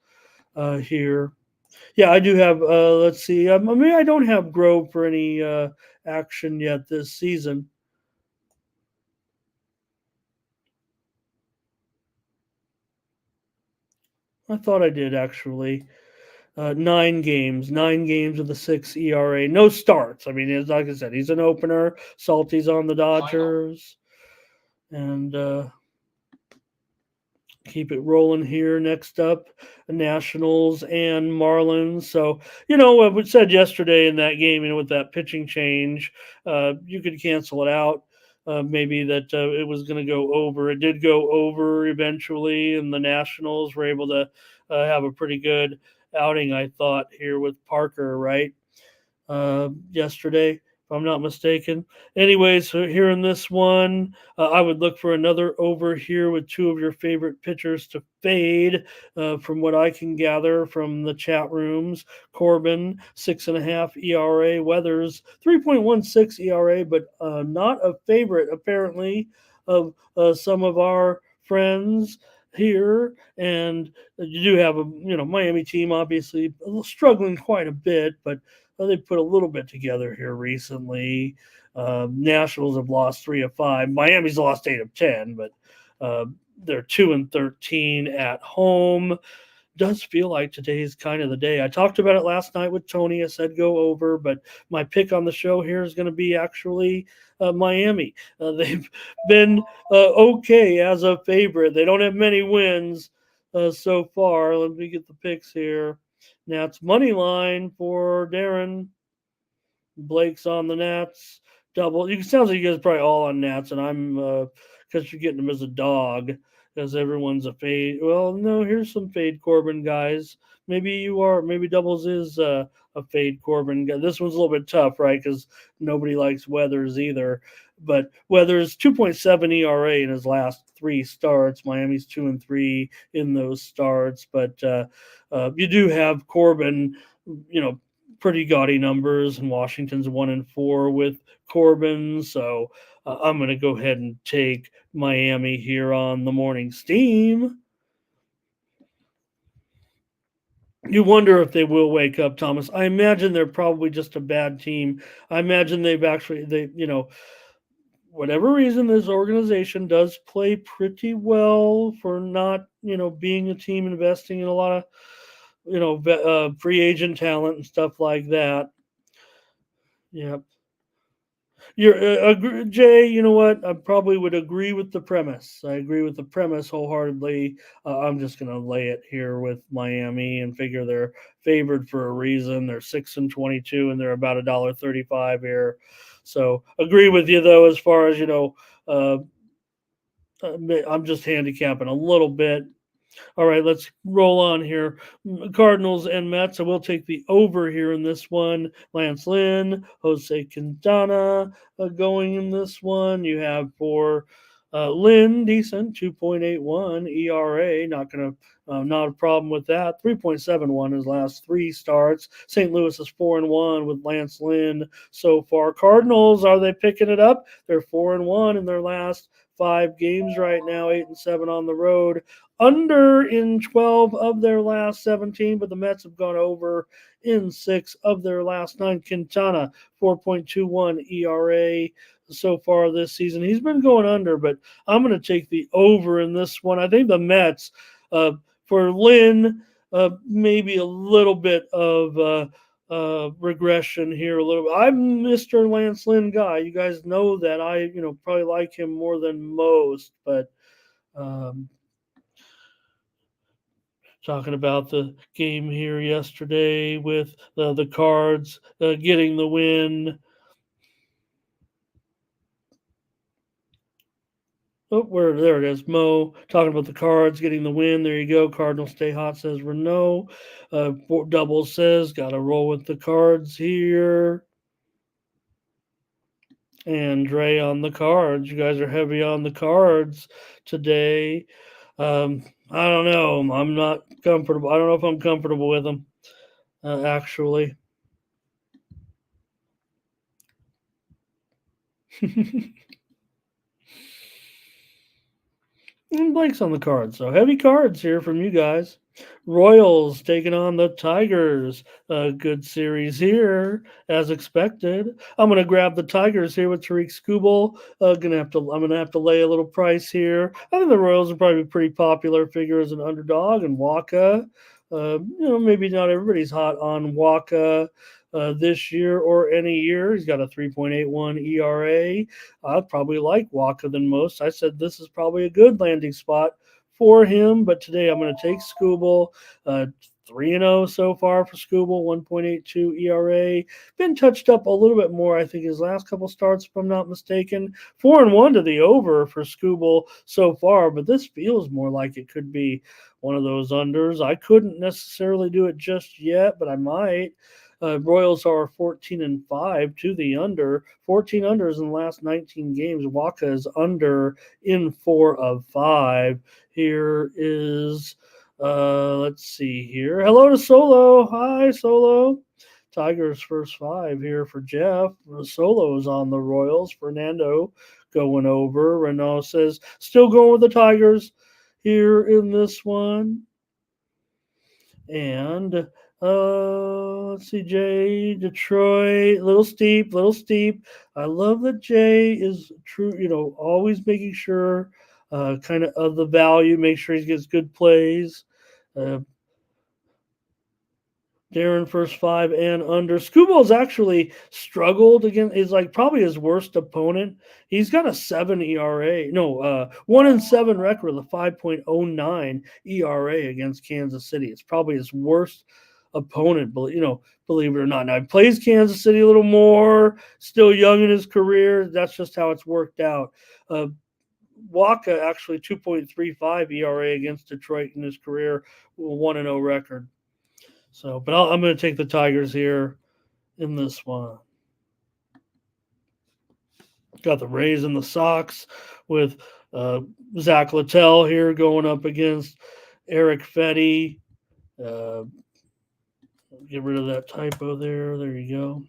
here. Yeah, I do have, let's see. I don't have Grove for any action yet this season. I thought I did, actually. 9 games with a 6 ERA. No starts. I mean, like I said, he's an opener. Salty's on the Dodgers. And keep it rolling here. Next up, Nationals and Marlins. So, what we said yesterday in that game, with that pitching change, you could cancel it out. Maybe that it was going to go over. It did go over eventually, and the Nationals were able to have a pretty good outing, I thought, here with Parker, right? Yesterday, if I'm not mistaken. Anyways, so here in this one, I would look for another over here with 2 of your favorite pitchers to fade. From what I can gather from the chat rooms, Corbin 6.5 ERA, Weathers 3.16 ERA, but not a favorite apparently of some of our friends here. And you do have a Miami team obviously struggling quite a bit, but they put a little bit together here recently. Nationals have lost 3 of 5. Miami's lost 8 of 10, but they're 2-13 at home. Does feel like today's kind of the day. I talked about it last night with Tony. I said go over, but my pick on the show here is going to be actually Miami. They've been okay as a favorite. They don't have many wins so far. Let me get the picks here. Now it's money line for Darren. Blake's on the Nats. Double. It sounds like you guys are probably all on Nats, and I'm because you're getting them as a dog, because everyone's a fade. Well, no, here's some fade Corbin guys. Maybe you are. Maybe Doubles is a fade Corbin guy. This one's a little bit tough, right? Because nobody likes Weathers either. But Weathers 2.7 ERA in his last 3 starts. Miami's 2-3 in those starts, but you do have Corbin, pretty gaudy numbers, and Washington's 1-4 with Corbin. So I'm going to go ahead and take Miami here on the morning steam. You wonder if they will wake up, Thomas. I imagine they're probably just a bad team. I imagine whatever reason, this organization does play pretty well for not, being a team investing in a lot of, free agent talent and stuff like that. Yeah. Jay. You know what? I probably would agree with the premise. I agree with the premise wholeheartedly. I'm just gonna lay it here with Miami and figure they're favored for a reason. They're 6-22 and they're about $1.35 here. So agree with you though, as far as uh, I'm just handicapping a little bit. All right, let's roll on here. Cardinals and Mets. I will take the over here in this one. Lance Lynn, Jose Quintana going in this one. You have for Lynn, decent 2.81 ERA. Not a problem with that. 3.71 his last three starts. St. Louis is 4-1 with Lance Lynn so far. Cardinals, are they picking it up? They're 4-1 in their last 5 games right now, 8-7 on the road. Under in 12 of their last 17, but the Mets have gone over in 6 of their last 9. Quintana, 4.21 ERA so far this season. He's been going under, but I'm going to take the over in this one. I think the Mets, for Lynn, maybe a little bit of regression here a little bit. I'm Mr. Lance Lynn guy. You guys know that I, probably like him more than most, but talking about the game here yesterday with the Cards getting the win. Oh, there it is. Mo talking about the Cards getting the win. There you go. Cardinals stay hot, says Renault. Double says got to roll with the Cards here. And Dre on the Cards. You guys are heavy on the Cards today. I don't know. I'm not comfortable. I don't know if I'm comfortable with them, actually. And blanks on the cards. So heavy cards here from you guys. Royals taking on the Tigers. A good series here, as expected. I'm gonna grab the Tigers here with Tariq Skubal. I'm gonna have to lay a little price here. I think the Royals are probably pretty popular figure as an underdog, and Waka. Maybe not everybody's hot on Waka. This year or any year. He's got a 3.81 ERA. I probably like Waka than most. I said this is probably a good landing spot for him, but today I'm going to take Skubal. 3-0 so far for Skubal, 1.82 ERA. Been touched up a little bit more, I think, his last couple starts, if I'm not mistaken. 4-1 to the over for Skubal so far, but this feels more like it could be one of those unders. I couldn't necessarily do it just yet, but I might. Royals are 14-5 to the under. 14 unders in the last 19 games. Waka is under in 4 of 5. Here is, let's see here. Hello to Solo. Hi, Solo. Tigers first 5 here for Jeff. Solo's on the Royals. Fernando going over. Renault says, still going with the Tigers here in this one. And let's see, Jay, Detroit, little steep. I love that Jay is true, always making sure kind of the value, make sure he gets good plays. Darren first 5 and under. Scubal's actually struggled against, is like probably his worst opponent. He's got a 7 ERA. No, 1-7 record with a 5.09 ERA against Kansas City. It's probably his worst opponent, believe it or not. Now he plays Kansas City a little more, still young in his career. That's just how it's worked out. Waka actually 2.35 ERA against Detroit in his career, 1-0 record. So, but I'm going to take the Tigers here in this one. Got the Rays and the Sox with Zach Littell here going up against Eric Fetty. Get rid of that typo there. There you go.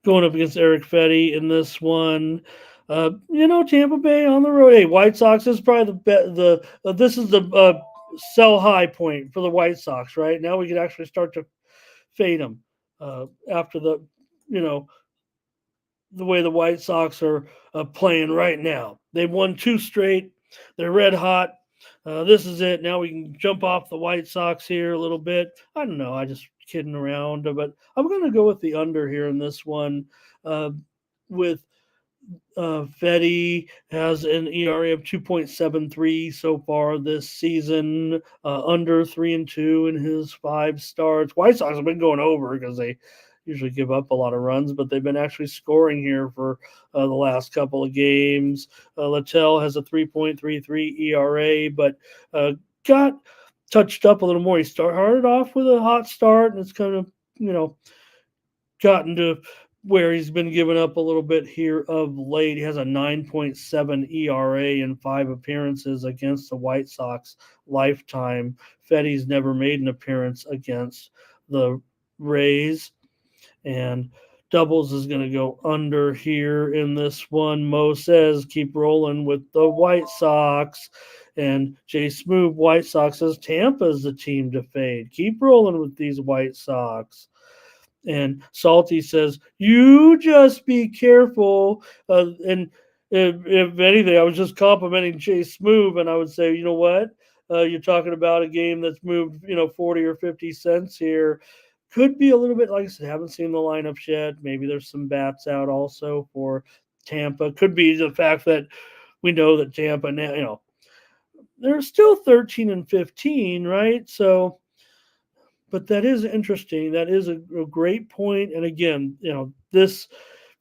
Going up against Eric Fetty in this one. Tampa Bay on the road. Hey, White Sox is probably this is the sell high point for the White Sox, right? Now we can actually start to fade them after the way the White Sox are playing right now. They've won 2 straight. They're red hot. This is it. Now we can jump off the White Sox here a little bit. I don't know. I just kidding around, but I'm going to go with the under here in this one. with Fetty has an ERA of 2.73 so far this season, under 3-2 in his 5 starts. White Sox have been going over because they usually give up a lot of runs, but they've been actually scoring here for the last couple of games. Littell has a 3.33 ERA, but got touched up a little more. He started off with a hot start, and it's kind of, gotten to where he's been giving up a little bit here of late. He has a 9.7 ERA in 5 appearances against the White Sox lifetime. Fetty's never made an appearance against the Rays. And doubles is going to go under here in this one. Mo says keep rolling with the White Sox. And Jay Smoove, White Sox, says Tampa's the team to fade. Keep rolling with these White Sox. And Salty says, you just be careful. And if anything, I was just complimenting Jay Smoove, and I would say, you know what? You're talking about a game that's moved, 40 or 50 cents here. Could be a little bit, like I said, haven't seen the lineups yet. Maybe there's some bats out also for Tampa. Could be the fact that we know that Tampa now, they're still 13-15, right? So, but that is interesting. That is a great point. And again, this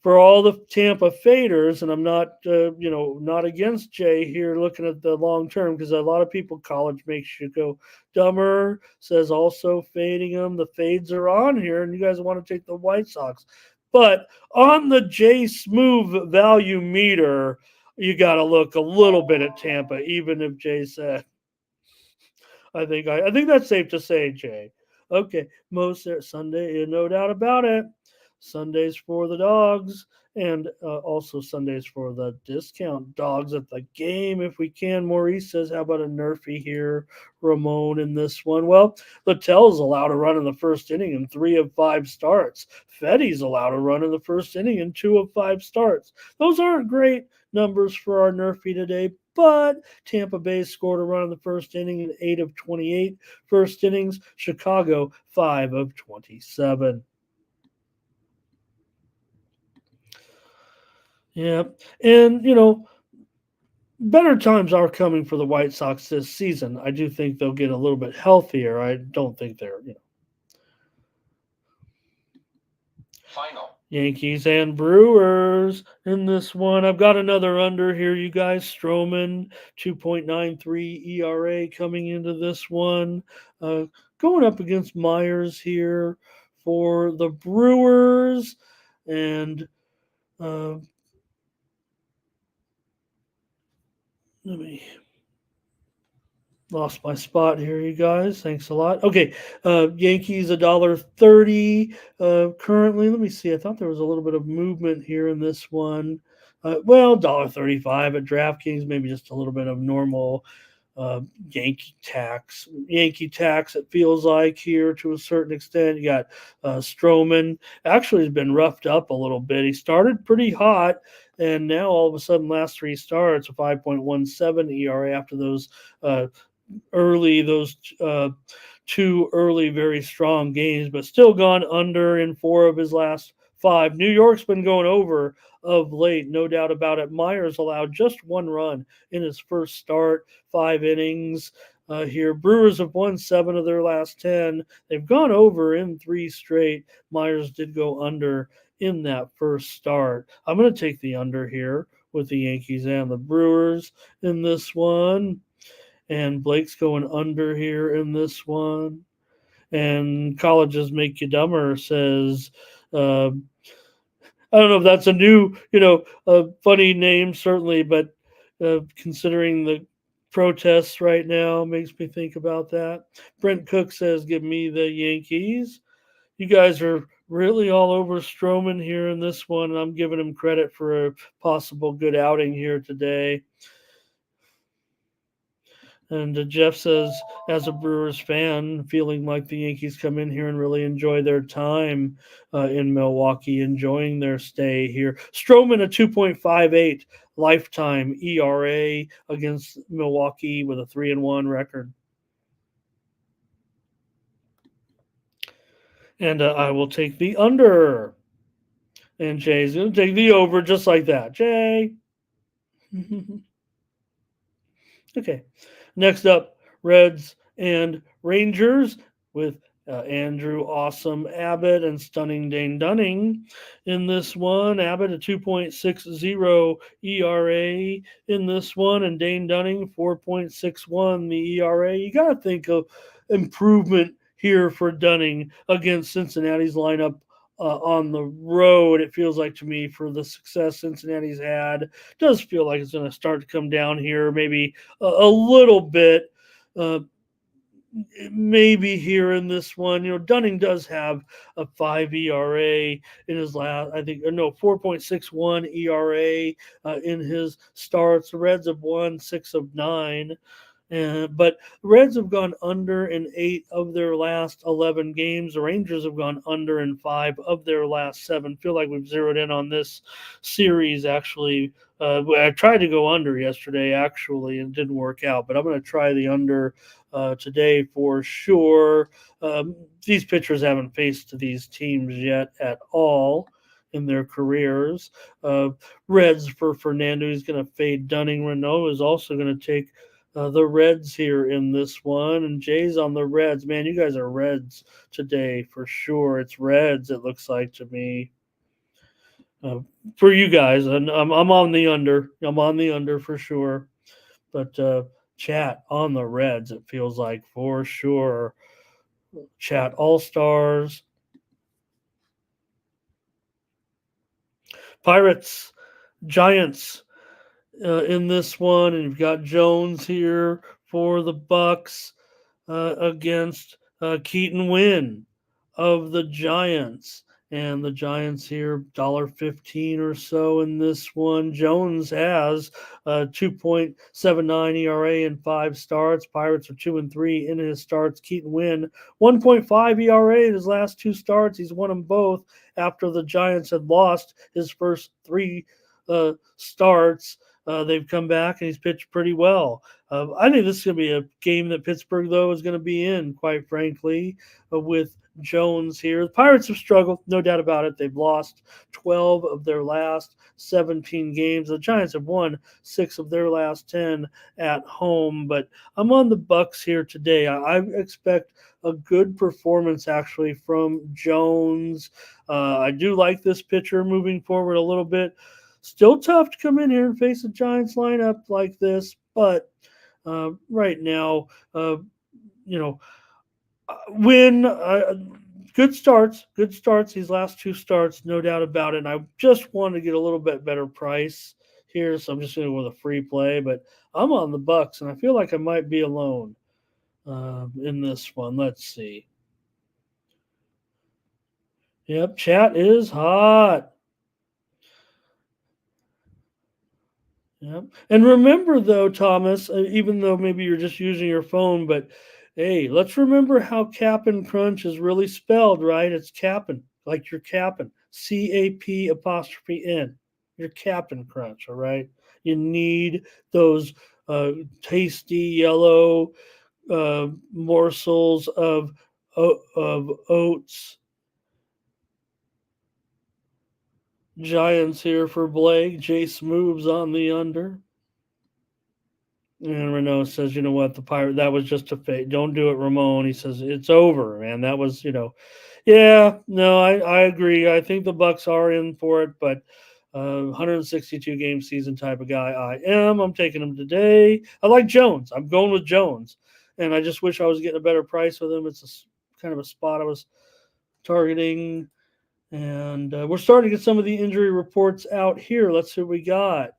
for all the Tampa faders, and I'm not, not against Jay here looking at the long term, because a lot of people, college makes you go dumber, says also fading them. The fades are on here, and you guys want to take the White Sox. But on the Jay Smoove value meter, you got to look a little bit at Tampa, even if Jay said, I think that's safe to say, Jay. Okay, most Sunday, no doubt about it. Sundays for the dogs, and also Sundays for the discount dogs at the game if we can. Maurice says, how about a Nerfy here, Ramon, in this one? Well, Littell's allowed to run in the first inning in 3 of 5 starts. Fetty's allowed to run in the first inning in 2 of 5 starts. Those aren't great numbers for our Nerfy today, but Tampa Bay scored a run in the first inning in 8 of 28 first innings. Chicago, 5 of 27. Yeah. And, better times are coming for the White Sox this season. I do think they'll get a little bit healthier. I don't think they're, Final. Yankees and Brewers in this one. I've got another under here, you guys. Stroman, 2.93 ERA coming into this one. Going up against Myers here for the Brewers. And let me lost my spot here, you guys. Thanks a lot. Okay, Yankees $1.30 currently. Let me see. I thought there was a little bit of movement here in this one. $1.35 at DraftKings, maybe just a little bit of normal Yankee tax. It feels like here to a certain extent. You got Stroman. Actually, has been roughed up a little bit. He started pretty hot, and now all of a sudden, last 3 starts, a 5.17 ERA after those two early very strong games, but still gone under in 4 of his last 5. New York's been going over of late, no doubt about it. Myers allowed just 1 run in his first start, 5 innings here. Brewers have won 7 of their last 10. They've gone over in 3 straight. Myers did go under in that first start. I'm going to take the under here with the Yankees and the Brewers in this one. And Blake's going under here in this one. And Colleges Make You Dumber says, I don't know if that's a new, funny name, certainly, but considering the protests right now makes me think about that. Brent Cook says, give me the Yankees. You guys are really all over Stroman here in this one, and I'm giving him credit for a possible good outing here today. And Jeff says, as a Brewers fan, feeling like the Yankees come in here and really enjoy their time in Milwaukee, enjoying their stay here. Stroman, a 2.58 lifetime ERA against Milwaukee with a 3-1 record. And I will take the under. And Jay's going to take the over just like that. Jay. Okay. Next up, Reds and Rangers with Andrew Awesome Abbott and Stunning Dane Dunning in this one. Abbott a 2.60 ERA in this one, and Dane Dunning 4.61 the ERA. You got to think of improvement here for Dunning against Cincinnati's lineup on the road. It feels like to me for the success Cincinnati's had, does feel like it's going to start to come down here, maybe a little bit. Maybe here in this one, Dunning does have a 5 ERA in his last, I think, no, 4.61 ERA in his starts. The Reds have won 6 of 9. But the Reds have gone under in 8 of their last 11 games. The Rangers have gone under in 5 of their last 7. Feel like we've zeroed in on this series, actually. I tried to go under yesterday, actually, and it didn't work out. But I'm going to try the under today for sure. These pitchers haven't faced these teams yet at all in their careers. Reds for Fernando. He's going to fade Dunning. Renault is also going to take the Reds here in this one, and Jay's on the Reds. Man, you guys are Reds today for sure. It's Reds, it looks like to me. For you guys, and I'm on the under. I'm on the under for sure. But chat on the Reds, it feels like for sure. Chat All-Stars. Pirates, Giants. In this one, and you've got Jones here for the Bucks against Keaton Wynn of the Giants, and the Giants here $1.15 or so in this one. Jones has 2.79 ERA in 5 starts. Pirates are 2-3 in his starts. Keaton Wynn 1.5 ERA in his last 2 starts. He's won them both after the Giants had lost his first 3 starts. They've come back and he's pitched pretty well. I think this is going to be a game that Pittsburgh, though, is going to be in, quite frankly, with Jones here. The Pirates have struggled, no doubt about it. They've lost 12 of their last 17 games. The Giants have won 6 of their last 10 at home. But I'm on the Bucks here today. I expect a good performance, actually, from Jones. I do like this pitcher moving forward a little bit. Still tough to come in here and face a Giants lineup like this, but right now, Win good starts these last 2 starts, no doubt about it. And I just want to get a little bit better price here, so I'm just going to go with a free play. But I'm on the Bucks, and I feel like I might be alone in this one. Let's see. Yep, chat is hot. Yep. And remember, though, Thomas, even though maybe you're just using your phone, but hey, let's remember how Cap'n Crunch is really spelled, right? It's Cap'n, like you're capping. CAP''N. You're Cap'n Crunch, all right? You need those tasty yellow morsels of oats. Giants here for Blake. Jace moves on the under. And Renault says, you know what, the Pirate, that was just a fake. Don't do it, Ramon. He says, it's over, man. That was, yeah, no, I agree. I think the Bucks are in for it, but 162 game season type of guy I am. I'm taking him today. I like Jones. I'm going with Jones. And I just wish I was getting a better price with him. It's kind of a spot I was targeting. And we're starting to get some of the injury reports out here. Let's see what we got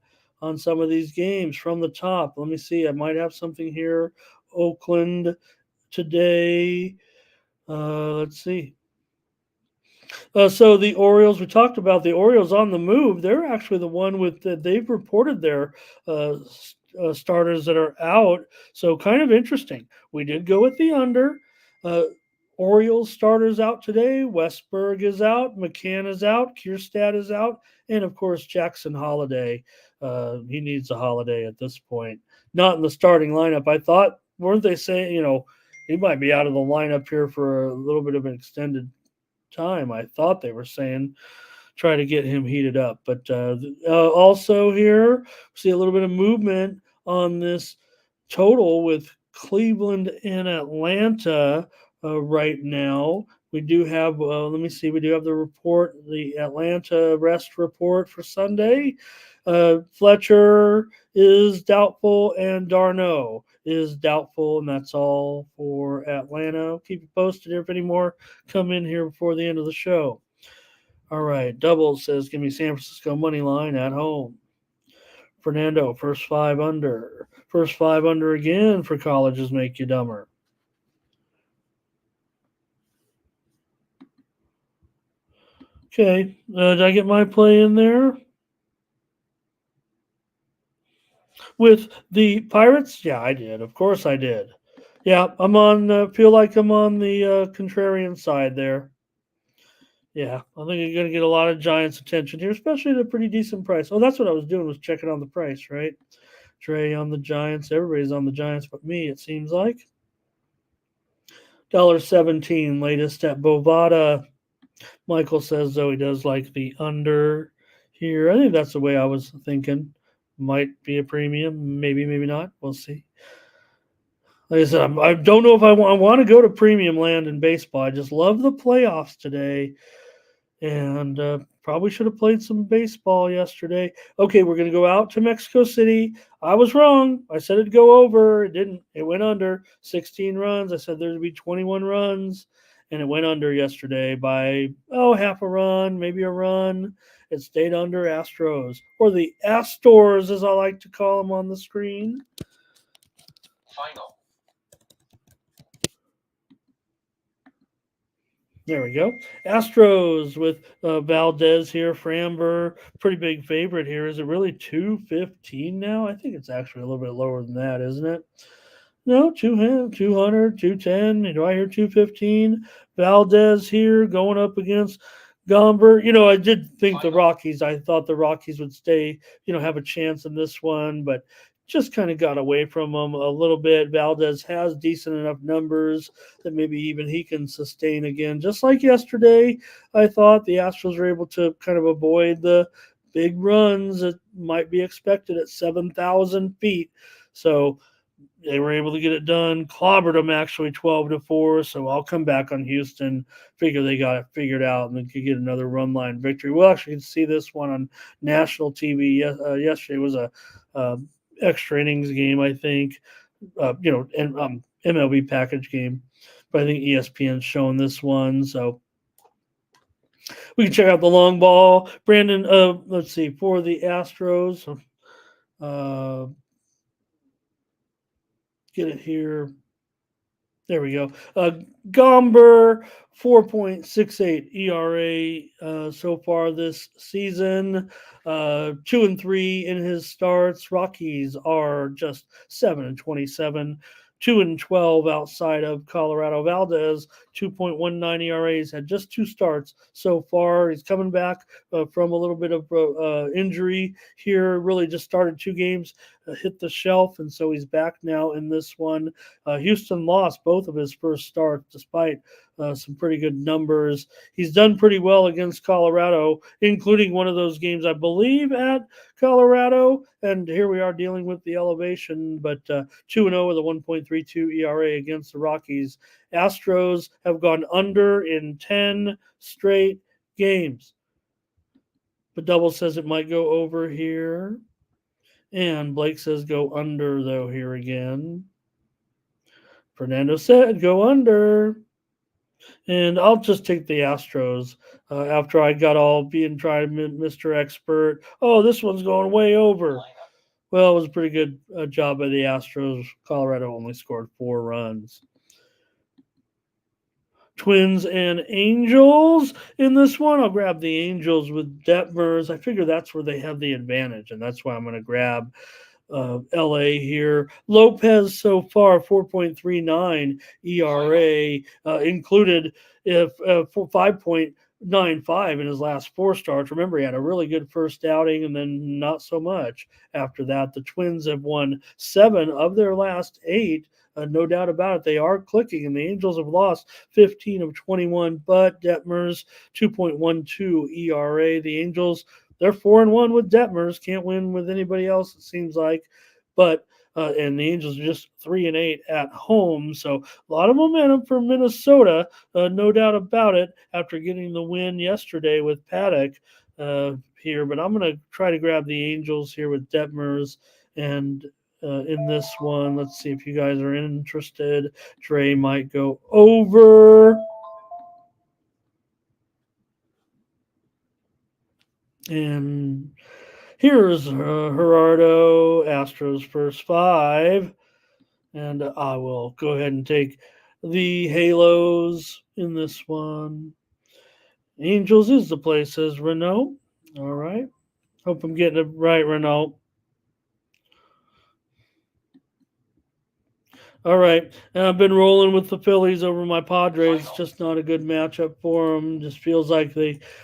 on some of these games from the top. Let me see. I might have something here. Oakland today. Let's see. So the Orioles, we talked about the Orioles on the move. They're actually the one with they've reported their starters that are out. So kind of interesting. We did go with the under. Orioles starters out today. Westberg is out. McCann is out. Kierstad is out. And, of course, Jackson Holiday. He needs a holiday at this point. Not in the starting lineup. I thought, weren't they saying, he might be out of the lineup here for a little bit of an extended time. I thought they were saying try to get him heated up. But also here, see a little bit of movement on this total with Cleveland and Atlanta right now. We do have, let me see, we do have the report, the Atlanta rest report for Sunday. Fletcher is doubtful and Darno is doubtful, and that's all for Atlanta. I'll keep you posted if any more come in here before the end of the show. All right, Doubles says, give me San Francisco money line at home. Fernando, first 5 under. First 5 under again for colleges make you dumber. Okay, did I get my play in there? With the Pirates? Yeah, I did. Of course I did. Yeah, I'm on, feel like I'm on the contrarian side there. Yeah, I think you're going to get a lot of Giants attention here, especially at a pretty decent price. Oh, that's what I was doing, was checking on the price, right? Trey on the Giants. Everybody's on the Giants but me, it seems like. $1.17 latest at Bovada. Michael says, though, he does like the under here. I think that's the way I was thinking. Might be a premium. Maybe, maybe not. We'll see. Like I said, I don't know if I want to go to premium land in baseball. I just love the playoffs today. And probably should have played some baseball yesterday. Okay, we're going to go out to Mexico City. I was wrong. I said it'd go over. It didn't. It went under 16 runs. I said there'd be 21 runs, and it went under yesterday by, half a run, maybe a run. It stayed under Astros, or the Astors, as I like to call them on the screen. Final. There we go. Astros with Valdez here. Framber, pretty big favorite here. Is it really 215 now? I think it's actually a little bit lower than that, isn't it? No, 200, 210. Do I hear 215? Valdez here going up against Gomber. I did think the Rockies, I thought the Rockies would stay, have a chance in this one, but just kind of got away from them a little bit. Valdez has decent enough numbers that maybe even he can sustain again. Just like yesterday, I thought the Astros were able to kind of avoid the big runs that might be expected at 7,000 feet. So they were able to get it done. Clobbered them actually 12-4. So I'll come back on Houston. Figure they got it figured out and then could get another run line victory. We'll actually see this one on national TV. Yesterday was a extra innings game, I think, and MLB package game. But I think ESPN's showing this one, so we can check out the long ball. Brandon, let's see, for the Astros, get it here. There we go. Gomber, 4.68 ERA so far this season. 2-3 in his starts. Rockies are just 7-27. 2-12 outside of Colorado. Valdez, 2.19 ERAs, had just 2 starts so far. He's coming back from a little bit of injury here. Really just started 2 games, hit the shelf, and so he's back now in this one. Houston lost both of his first starts despite some pretty good numbers. He's done pretty well against Colorado, including one of those games, I believe, at Colorado. And here we are dealing with the elevation, but 2-0 with a 1.32 ERA against the Rockies. Astros have gone under in 10 straight games. But Double says it might go over here. And Blake says go under, though, here again. Fernando said go under. And I'll just take the Astros after I got all being tried Mr. Expert. Oh, this one's going way over. Well, it was a pretty good job by the Astros. Colorado only scored 4 runs. Twins and Angels in this one. I'll grab the Angels with Detmers. I figure that's where they have the advantage, and that's why I'm going to grab LA here. Lopez so far 4.39 ERA, included 5.95 in his last 4 starts. Remember, he had a really good first outing and then not so much after that. The Twins have won 7 of their last 8 no doubt about it. They are clicking, and the Angels have lost 15 of 21, but Detmers 2.12 ERA. The Angels, they're 4-1 with Detmers. Can't win with anybody else, it seems like. But and the Angels are just 3-8 at home. So a lot of momentum for Minnesota, no doubt about it, after getting the win yesterday with Paddock here. But I'm going to try to grab the Angels here with Detmers. And in this one, let's see if you guys are interested. Dre might go over. And here's Gerardo, Astros first 5. And I will go ahead and take the Halos in this one. Angels is the play, says Renault. All right. Hope I'm getting it right, Renault. All right. And I've been rolling with the Phillies over my Padres. Just not a good matchup for them. Just feels like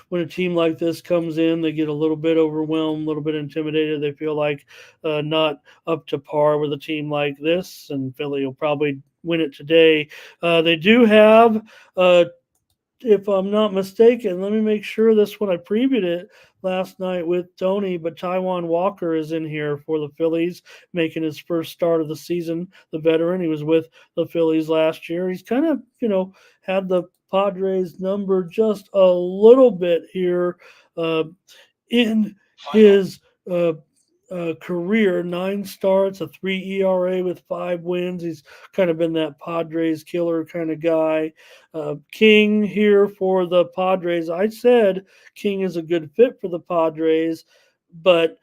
when a team like this comes in, they get a little bit overwhelmed, a little bit intimidated. They feel like not up to par with a team like this, and Philly will probably win it today. They do have if I'm not mistaken, let me make sure this one I previewed it last night with Tony, but Taijuan Walker is in here for the Phillies, making his first start of the season. The veteran, he was with the Phillies last year. He's kind of, had the Padres number just a little bit here in his career. 9 starts, a 3 ERA with 5 wins. He's kind of been that Padres killer kind of guy. King here for the Padres. I said King is a good fit for the Padres, but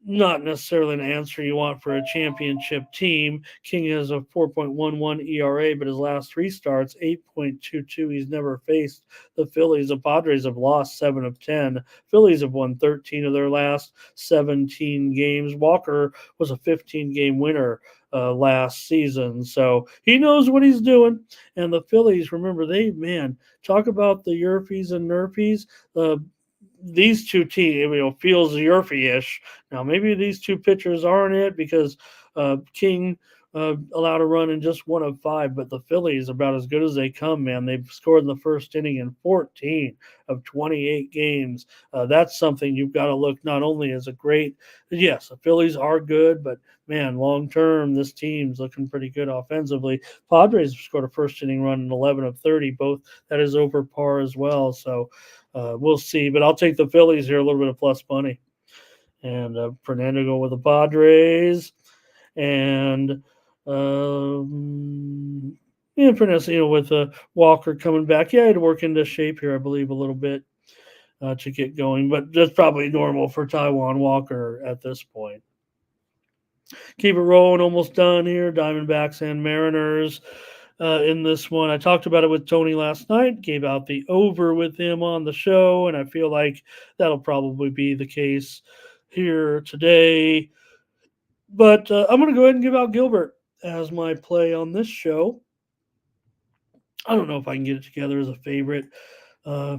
not necessarily an answer you want for a championship team. King has a 4.11 ERA, but his last 3 starts, 8.22. He's never faced the Phillies. The Padres have lost 7 of 10. Phillies have won 13 of their last 17 games. Walker was a 15-game winner last season, so he knows what he's doing. And the Phillies, remember, talk about the Yerfies and Nerfies. These two teams, feels Yerfie-ish. Now, maybe these two pitchers aren't it because King allowed a run in just 1 of 5, but the Phillies about as good as they come, man. They've scored in the first inning in 14 of 28 games. That's something you've got to look not only as a great, yes, the Phillies are good, but man, long term, this team's looking pretty good offensively. Padres have scored a first inning run in 11 of 30, both that is over par as well. So we'll see, but I'll take the Phillies here, a little bit of plus money. And Fernando go with the Padres. And Fernando, with Walker coming back. Yeah, he had to work into shape here, I believe, a little bit to get going. But that's probably normal for Taijuan Walker at this point. Keep it rolling, almost done here. Diamondbacks and Mariners. In this one, I talked about it with Tony last night, gave out the over with him on the show, and I feel like that'll probably be the case here today. But I'm going to go ahead and give out Gilbert as my play on this show. I don't know if I can get it together as a favorite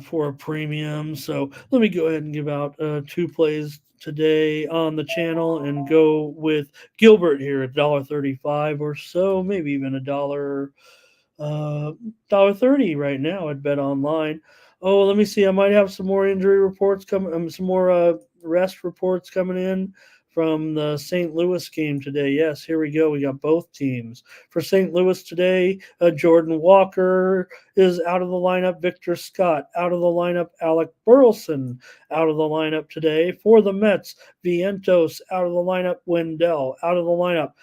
for a premium, so let me go ahead and give out 2 plays today on the channel and go with Gilbert here at $1.35 or so, maybe even $1.30 right now at Bet Online. Oh, let me see. I might have some more injury reports coming, some more rest reports coming in from the St. Louis game today. Yes, here we go. We got both teams. For St. Louis today, Jordan Walker is out of the lineup. Victor Scott out of the lineup. Alec Burleson out of the lineup today. For the Mets, Vientos out of the lineup. Wendell out of the lineup.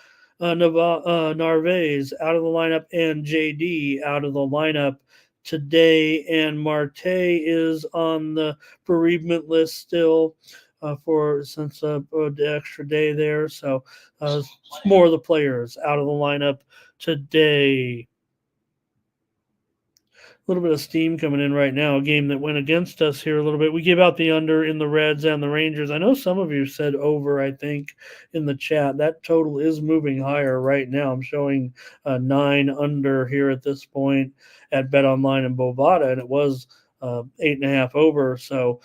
Narvaez out of the lineup, and JD out of the lineup today. And Marte is on the bereavement list still since the extra day there. So more of the players out of the lineup today. A little bit of steam coming in right now. A game that went against us here a little bit. We gave out the under in the Reds and the Rangers. I know some of you said over, I think, in the chat. That total is moving higher right now. I'm showing 9 under here at this point at Bet Online and Bovada, and it was 8.5 over. So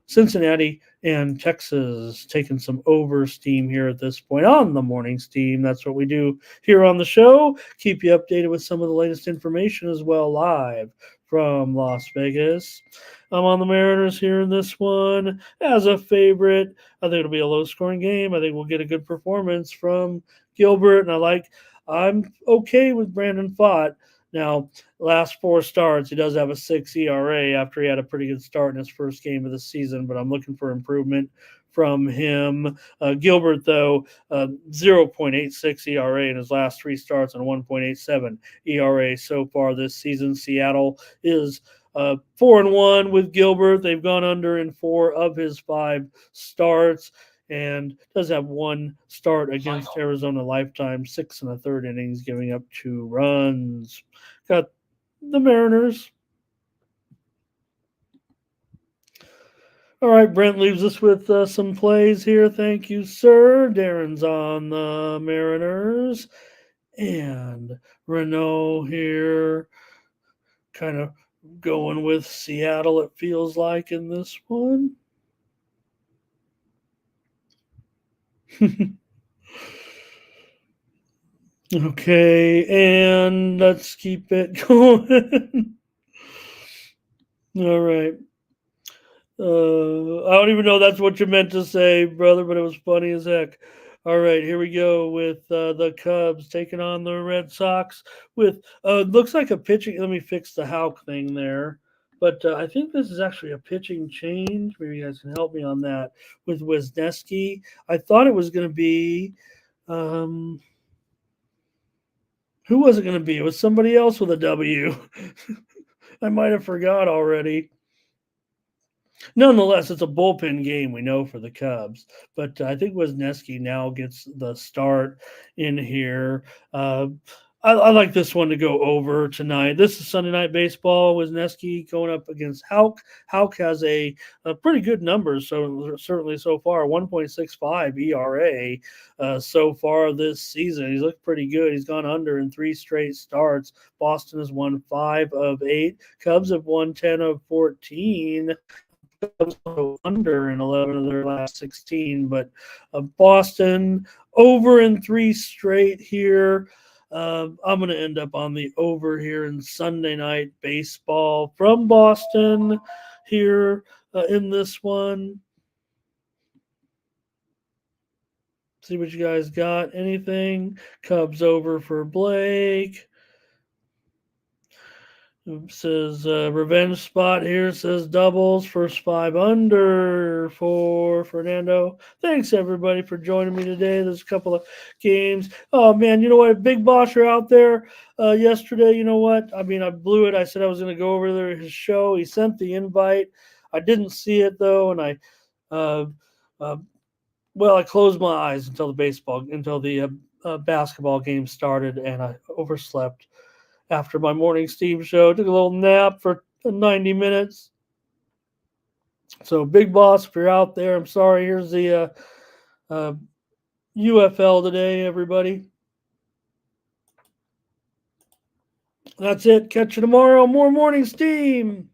Cincinnati and Texas taking some over steam here at this point on the morning steam. That's what we do here on the show. Keep you updated with some of the latest information as well live from Las Vegas. I'm on the Mariners here in this one as a favorite. I think it'll be a low-scoring game. I think we'll get a good performance from Gilbert, and I'm okay with Brandon Pfaadt. Now, last 4 starts, he does have a 6 ERA after he had a pretty good start in his first game of the season, but I'm looking for improvement from him. Gilbert, though, 0.86 ERA in his last 3 starts and 1.87 ERA so far this season. Seattle is 4-1 with Gilbert. They've gone under in 4 of his 5 starts, and does have 1 start against Arizona Lifetime, 6 1/3 innings, giving up 2 runs. Got the Mariners. All right, Brent leaves us with some plays here. Thank you, sir. Darren's on the Mariners. And Renault here, kind of going with Seattle, it feels like, in this one. Okay, and let's keep it going. All right. I don't even know that's what you meant to say, brother, but it was funny as heck. All right, here we go with the Cubs taking on the Red Sox with looks like a pitching. Let me fix the Houck thing there. But I think this is actually a pitching change. Maybe you guys can help me on that with Wisniewski. I thought it was going to be who was it going to be? It was somebody else with a W. I might have forgot already. Nonetheless, it's a bullpen game, we know, for the Cubs. But I think Wisniewski now gets the start in here. I like this one to go over tonight. This is Sunday Night Baseball. Wisniewski going up against Houck. Houck has a pretty good numbers, so certainly so far, 1.65 ERA so far this season. He's looked pretty good. He's gone under in 3 straight starts. Boston has won 5 of 8. Cubs have won 10 of 14. Under in 11 of their last 16, but Boston over in 3 straight here. I'm going to end up on the over here in Sunday Night Baseball from Boston here in this one. See what you guys got. Anything? Cubs over for Blake. Says revenge spot here. Says doubles. First 5 under for Fernando. Thanks everybody for joining me today. There's a couple of games. Oh man, you know what? Big Bosher out there yesterday. You know what? I mean, I blew it. I said I was going to go over there his show. He sent the invite. I didn't see it though, and I closed my eyes until the basketball game started, and I overslept. After my morning Steve show, took a little nap for 90 minutes. So, Big Boss, if you're out there, I'm sorry. Here's the UFL today, everybody. That's it. Catch you tomorrow. More morning steam.